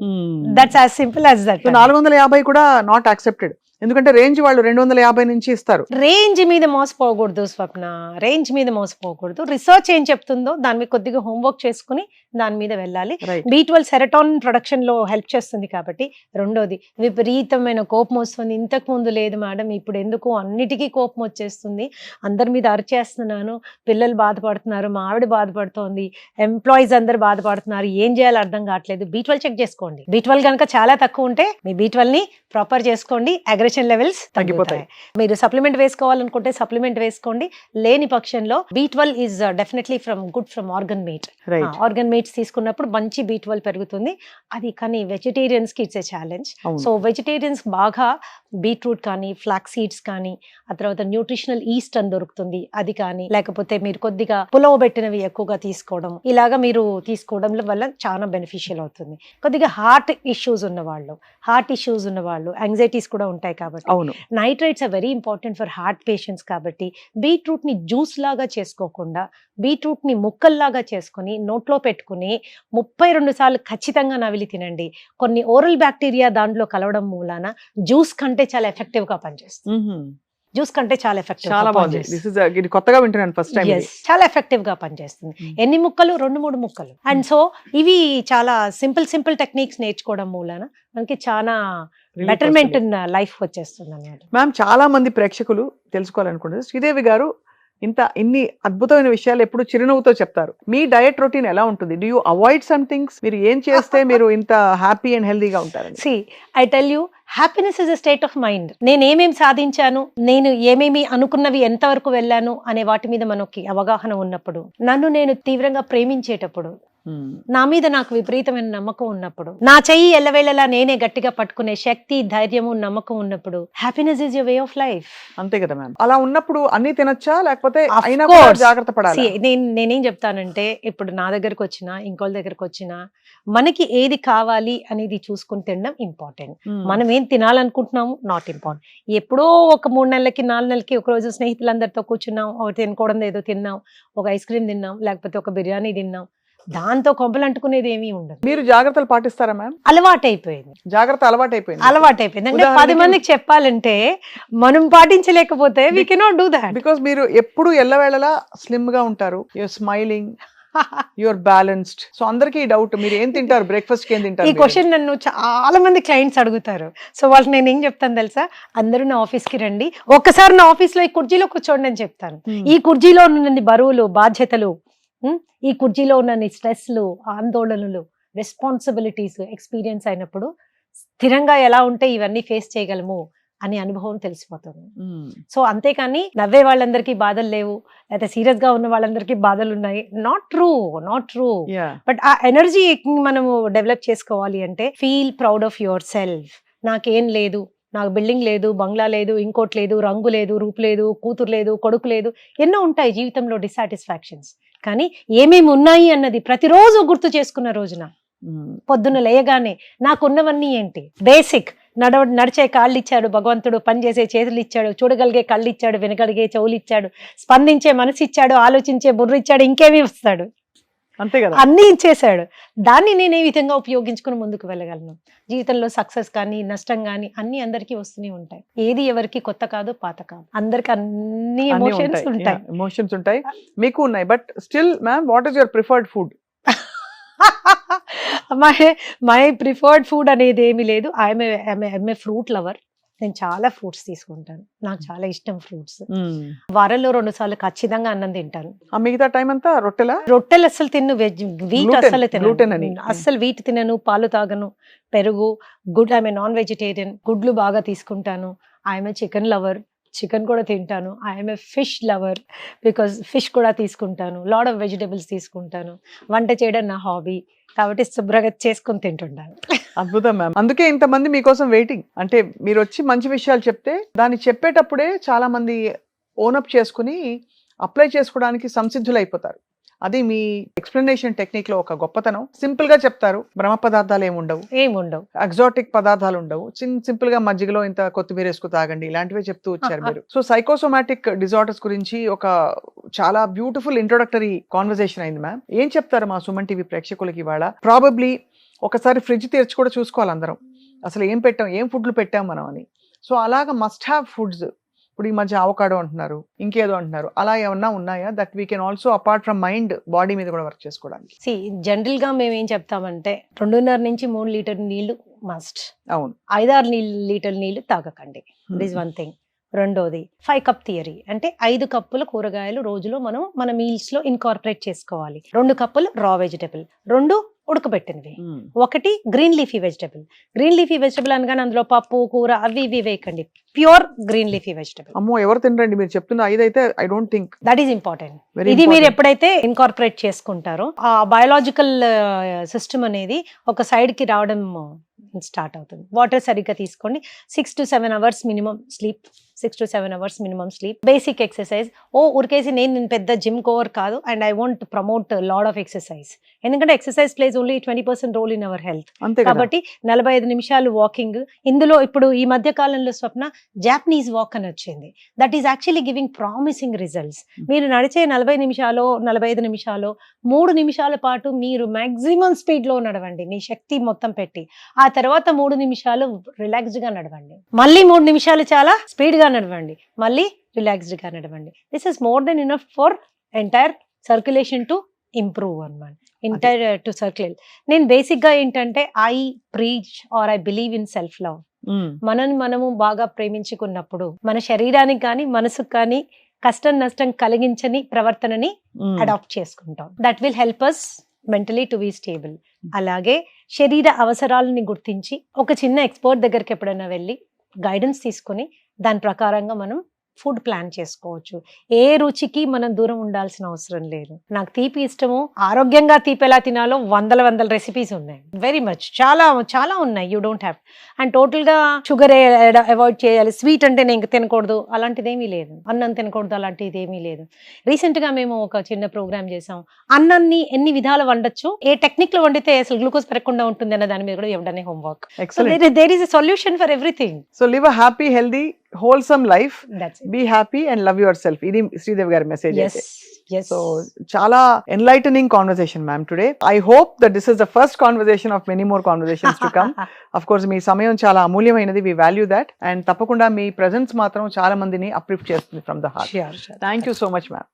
That's as simple as that. 450 కూడా నాట్ యాక్సెప్టెడ్. ఎందుకంటే రేంజ్ వాళ్ళు 250 నుంచి ఇస్తారు. రేంజ్ మీద మోసపోకూడదు స్వప్న, రేంజ్ మీద మోసపోకూడదు. రిసర్చ్ ఏం చెప్తుందో దాని మీద కొద్దిగా హోంవర్క్ చేసుకుని దాని మీద వెళ్ళాలి. రైట్. B12 సెరటోనిన్ ప్రొడక్షన్ లో హెల్ప్ చేస్తుంది కాబట్టి. రెండోది విపరీతమైన కోపం వస్తుంది. ఇంతకు ముందు లేదు మేడం, ఇప్పుడు ఎందుకు అన్నిటికీ కోపం వచ్చేస్తుంది, అందరి మీద అరిచేస్తున్నాను, పిల్లలు బాధపడుతున్నారు, మా ఆవిడ బాధపడుతోంది, ఎంప్లాయీస్ అందరు బాధపడుతున్నారు, ఏం చేయాలో అర్థం కావట్లేదు. B12 చెక్ చేసుకోండి. B12 కనుక చాలా తక్కువ ఉంటే మీ B12 ని ప్రాపర్ చేసుకోండి, అగ్రెషన్ లెవెల్స్ తగ్గిపోతాయి. మీరు సప్లిమెంట్ వేసుకోవాలనుకుంటే సప్లిమెంట్ వేసుకోండి. లేని పక్షంలో B12 is definitely good from organ meat. Right. Organ meats తీసుకున్నప్పుడు మంచి B12 పెరుగుతుంది. అది కానీ వెజిటేరియన్స్ కి it's a challenge. So vegetarians బాగా బీట్రూట్ కానీ, ఫ్లాక్ సీడ్స్ కానీ, ఆ తర్వాత న్యూట్రిషనల్ ఈస్ట్ అని దొరుకుతుంది, అది కానీ, లేకపోతే మీరు కొద్దిగా పులవ పెట్టినవి ఎక్కువగా తీసుకోవడం, ఇలాగా మీరు తీసుకోవడం వల్ల చాలా బెనిఫిషియల్ అవుతుంది. కొద్దిగా హార్ట్ ఇష్యూస్ ఉన్న వాళ్ళు యాంగ్జైటీస్ కూడా ఉంటాయి కాబట్టి అవును. Nitrates are very important for heart patients కాబట్టి బీట్రూట్ ని జ్యూస్ లాగా చేసుకోకుండా బీట్రూట్ ని ముక్కల్లాగా చేసుకుని నోట్లో పెట్టుకుని 32 సార్లు ఖచ్చితంగా నవిలి తినండి. కొన్ని ఓరల్ బ్యాక్టీరియా దాంట్లో కలవడం మూలాన జ్యూస్ కంటే చాలా ఎఫెక్టివ్ గా పనిచేస్తుంది. జ్యూస్ కంటే చాలా ఎఫెక్టివ్ చాలా బాగుంది. ఇది కొత్తగా వింటున్నాను ఫస్ట్ టైం. చాలా ఎఫెక్టివ్ గా పనిచేస్తుంది. ఎన్ని ముక్కలు? 2-3 ముక్కలు. అండ్ సో ఇవి చాలా సింపుల్ టెక్నిక్స్ నేర్చుకోవడం మూలాన మనకి చాలా బెటర్మెంట్ ఇన్ లైఫ్ వచ్చేస్తుంది అన్నమాట. మ్యామ్, చాలా మంది ప్రేక్షకులు తెలుసుకోవాలనుకుంటున్నారు, శ్రీదేవి గారు ఇన్ని అద్భుతమైన విషయాలు ఎప్పుడు చిరునవ్వుతో చెప్తారు. మీ డయట్ రొటీన్ ఎలా ఉంటుంది? Do you avoid some things? మీరు ఏం చేస్తే మీరు ఇంత హ్యాపీ అండ్ హెల్దీగా ఉంటారు? See I tell you, happiness is a state of mind. నేను ఏమేమి సాధించాను, నేను ఏమేమి అనుకున్నవి ఎంతవరకు వెళ్ళాను అనే వాటి మీద మనకి అవగాహన ఉన్నప్పుడు, నన్ను నేను తీవ్రంగా ప్రేమించేటప్పుడు, నా మీద నాకు విపరీతమైన నమ్మకం ఉన్నప్పుడు, నా చెయ్యి ఎల్లవేళలా నేనే గట్టిగా పట్టుకునే శక్తి, ధైర్యము, నమ్మకం ఉన్నప్పుడు, happiness is your way of life. అంతే కదా మ్యామ్. అలా ఉన్నప్పుడు అన్ని తినొచ్చా, లేకపోతే అయినా జాగ్రత్త పడాలి? నేనేం చెప్తానంటే, ఇప్పుడు నా దగ్గరకు వచ్చినా ఇంకోళ్ళ దగ్గరకు వచ్చినా మనకి ఏది కావాలి అనేది చూసుకుని తినడం ఇంపార్టెంట్. మనం ఏం తినాలనుకుంటున్నాము నాట్ ఇంపార్టెంట్. ఎప్పుడో ఒక 3 నెలలకి 4 నెలలకి ఒక రోజు స్నేహితులందరితో కూర్చున్నాం, తినకూడదు ఏదో తిన్నాం, ఒక ఐస్ క్రీమ్ తిన్నాం, లేకపోతే ఒక బిర్యానీ తిన్నాం, దాంతో కొబ్బలు అంటుకునేది ఏమీ ఉండదు. మీరు జాగ్రత్తలు పాటిస్తారా మ్యామ్? అలవాటైపోయింది. అలవాటైపోయింది. అంటే 10 మందికి చెప్పాలంటే మనం పాటించలేకపోతే we cannot do that. Because మీరు ఎప్పుడు ఎల్లవేళలా స్లిమ్ గా ఉంటారు, you're smiling, you're balanced. So అందరికీ డౌట్, మీరు ఏం తింటారు, బ్రేక్ఫాస్ట్ కి ఏం తింటారు? ఈ క్వశ్చన్ నన్ను చాలా మంది క్లయింట్స్ అడుగుతారు. సో వాళ్ళకి నేను ఏం చెప్తాను తెలుసా, అందరూ నా ఆఫీస్ కి రండి, ఒక్కసారి నా ఆఫీస్ లో ఈ కుర్చీలో కూర్చోండి అని చెప్తాను. ఈ కుర్చీలో ఉన్న బరువులు, బాధ్యతలు, ఈ కుర్చీలో ఉన్న స్ట్రెస్లు, ఆందోళనలు, రెస్పాన్సిబిలిటీస్ ఎక్స్పీరియన్స్ అయినప్పుడు స్థిరంగా ఎలా ఉంటే ఇవన్నీ ఫేస్ చేయగలము అని అనుభవం తెలిసిపోతుంది. సో అంతేకాని నవ్వే వాళ్ళందరికీ బాధలు లేవు, లేకపోతే సీరియస్ గా ఉన్న వాళ్ళందరికీ బాధలు ఉన్నాయి, నాట్ ట్రూ. బట్ ఆ ఎనర్జీ మనము డెవలప్ చేసుకోవాలి అంటే feel proud of your self. నాకేం లేదు, నాకు బిల్డింగ్ లేదు, బంగ్లా లేదు, ఇంకోటి లేదు, రంగు లేదు, రూపు లేదు, కూతురు లేదు, కొడుకు లేదు, ఎన్నో ఉంటాయి జీవితంలో డిసాటిస్ఫాక్షన్స్. కానీ ఏమేమి ఉన్నాయి అన్నది ప్రతిరోజు గుర్తు చేసుకున్న రోజున పొద్దున్న లేయగానే నాకున్నవన్నీ ఏంటి, బేసిక్ నడిచే కాళ్ళు ఇచ్చాడు భగవంతుడు, పనిచేసే చేతులు ఇచ్చాడు, చూడగలిగే కళ్ళు ఇచ్చాడు, వినగలిగే చెవులు ఇచ్చాడు, స్పందించే మనసు ఇచ్చాడు, ఆలోచించే బుర్ర ఇచ్చాడు, ఇంకేమీ వస్తాడు, అంతే కదా, అన్ని ఇచ్చేసాడు. దాన్ని నేను ఏ విధంగా ఉపయోగించుకుని ముందుకు వెళ్ళగలను? జీవితంలో సక్సెస్ కానీ నష్టం కానీ అన్ని అందరికీ వస్తూనే ఉంటాయి. ఏది ఎవరికి కొత్త కాదు, పాత కాదు, అందరికి అన్ని ఎమోషన్స్ ఉంటాయి, మీకు ఉన్నాయి. But still ma'am, what is your preferred food? My preferred food అనేది ఏమీ లేదు. I'm a fruit lover. నేను చాలా ఫ్రూట్స్ తీసుకుంటాను, నాకు చాలా ఇష్టం ఫ్రూట్స్. వారంలో 2 సార్లు ఖచ్చితంగా అన్నం తింటాను. మిగతా టైం అంతా రొట్టెలు అస్సలు తిన్ను, వీట్ అస్సలు తినను, అస్సలు వీట్ తినను, పాలు తాగను, పెరుగు, గుడ్, ఐఎమ్ నాన్ వెజిటేరియన్, గుడ్లు బాగా తీసుకుంటాను. I'm a chicken lover, chicken కూడా తింటాను. I'm a fish lover, because fish కూడా తీసుకుంటాను. లాట్ ఆఫ్ వెజిటేబుల్స్ తీసుకుంటాను. వంట చేయడం నా హాబీ కాబట్టి శుభ్రంగా చేసుకుని తింటుంటాను. అద్భుతం మ్యామ్. అందుకే ఇంతమంది మీకోసం వెయిటింగ్. అంటే మీరు వచ్చి మంచి విషయాలు చెప్తే దాన్ని చెప్పేటప్పుడే చాలా మంది ఓనప్ చేసుకుని అప్లై చేసుకోవడానికి సంసిద్ధులు అయిపోతారు. అది మీ ఎక్స్ప్లెనేషన్ టెక్నిక్ లో ఒక గొప్పతనం. సింపుల్ గా చెప్తారు, బ్రహ్మ పదార్థాలు ఏముండవు, ఎగ్జాటిక్ పదార్థాలు ఉండవు, సింపుల్ గా మజ్జిగలో ఇంత కొత్తిమీర వేసుకు తాగండి, ఇలాంటివే చెప్తూ వచ్చారు మీరు. సో సైకోసోమాటిక్ డిజార్డర్స్ గురించి ఒక చాలా బ్యూటిఫుల్ ఇంట్రొడక్టరీ కాన్వర్సేషన్ అయింది మ్యామ్. ఏం చెప్తారు మా సుమన్ టీవీ ప్రేక్షకులకి ఇవాళ? ప్రాబబ్లీ ఒకసారి ఫ్రిడ్జ్ తెరిచి కూడా చూసుకోవాలి అందరం, అసలు ఏం పెట్టాం, ఏం ఫుడ్లు పెట్టాం మనం అని. సో అలాగా మస్ట్ హ్యావ్ ఫుడ్స్. ఇప్పుడు ఈ మధ్య అవకాడో అంటున్నారు, ఇంకేదో అంటున్నారు, అలా ఏమన్నా ఉన్నాయా that we can also apart from mind body మీద కూడా వర్క్ చేసుకోవడానికి? జనరల్ గా మేము ఏం చెప్తామంటే 2.5 నుంచి 3 లీటర్ నీళ్లు మస్ట్. అవును. 5-6 లీటర్ నీళ్లు తాగకండి. This one thing. రెండోది 5 కప్ థియరీ, అంటే 5 కప్పుల కూరగాయలు రోజులో మనం మన మీల్స్ లో ఇన్కార్పొరేట్ చేసుకోవాలి. 2 కప్పులు రా vegetable, 2 ఉడకబెట్టినవి, 1 green leafy vegetable. Green leafy vegetable అనగానే అందులో పప్పు కూర అవి ఇవి వేయకండి, ప్యూర్ గ్రీన్ లీఫీ వెజిటబుల్. అమ్మో ఎవరు తినరండి మీరు చెప్తున్న 5 అయితే. I don't think that is important. Very ఇది మీరు important. ఎప్పుడైతే ఇన్కార్పొరేట్ చేసుకుంటారో ఆ బయోలాజికల్ సిస్టమ్ అనేది ఒక సైడ్ కి రావడం స్టార్ట్ అవుతుంది. వాటర్ సరిగ్గా తీసుకోండి. 6 to 7 hours minimum sleep. 6 to 7 hours minimum sleep. Basic exercise. ఉరికేసి నేను పెద్ద జిమ్ కోవర్ కాదు and I want promote lot of exercise. ఎందుకంటే exercise plays only 20% role in our health. అంతే కదా. కాబట్టి 45 నిమిషాలు వాకింగ్. ఇందులో ఇప్పుడు ఈ మధ్య కాలంలో స్వప్న జాపనీస్ వాక్ అని వచ్చింది. That is actually giving promising results. మీరు నడిచే 40 నిమిషాలు 45 నిమిషాలు 3 నిమిషాల పాటు మీరు మాక్సిమం స్పీడ్ లో నడవండి మీ శక్తి మొత్తం పెట్టి. ఆ తర్వాత 3 నిమిషాలు రిలాక్స్డ్ గా నడవండి. మళ్ళీ 3 నిమిషాలు చాలా స్పీడ్ గా నడవండి, మళ్ళీ రిలాక్స్డ్ గా నడవండి. This is more than enough for entire circulation to improve అన్నమాట. Entire to circulate. నేను బేసిక్ గా ఏంటంటే I preach or I believe in self love. మనని మనము బాగా ప్రేమించుకున్నప్పుడు మన శరీరానికి కానీ మనసుకు కానీ కష్టం నష్టం కలిగించని ప్రవర్తనని అడాప్ట్ చేసుకుంటాం. That will help us mentally to be stable. అలాగే శరీర అవసరాలని గుర్తించి ఒక చిన్న ఎక్స్పర్ట్ దగ్గరికి ఎప్పుడైనా వెళ్ళి గైడెన్స్ తీసుకొని దాని ప్రకారంగా మనం ఫుడ్ ప్లాన్ చేసుకోవచ్చు. ఏ రుచికి మనం దూరం ఉండాల్సిన అవసరం లేదు. నాకు తీపి ఇష్టము, ఆరోగ్యంగా తీపి ఎలా తినాలో వందల రెసిపీస్ ఉన్నాయి. వెరీ మచ్ చాలా చాలా ఉన్నాయి. You don't have. And total గా షుగర్ అవాయిడ్ చేయాలి, స్వీట్ అంటే నేను తినకూడదు అలాంటిది ఏమీ లేదు, అన్నం తినకూడదు అలాంటిది ఏమీ లేదు. రీసెంట్ గా మేము ఒక చిన్న ప్రోగ్రామ్ చేసాం. అన్నాన్ని ఎన్ని విధాలు వండొచ్చు, ఏ టెక్నిక్ లో వండితే అసలు గ్లూకోజ్ పెరగకుండా ఉంటుంది అన్న దాని మీద కూడా ఇవ్వడానికి homework. There is a solution for everything. So live a happy healthy wholesome life, That's it. Be happy and love yourself. ఇది శ్రీదేవి గారి మెసేజ్. Yes. Yes. సో చాలా enlightening conversation ma'am today. I hope that this is the first conversation of many more conversations to come. Of course మీ సమయం చాలా అమూల్యమైనది. We value that. And తప్పకుండా మీ presence మాత్రం చాలా మందిని అప్లిఫ్ట్ చేస్తుంది from the heart. Sure. Thank you so much ma'am.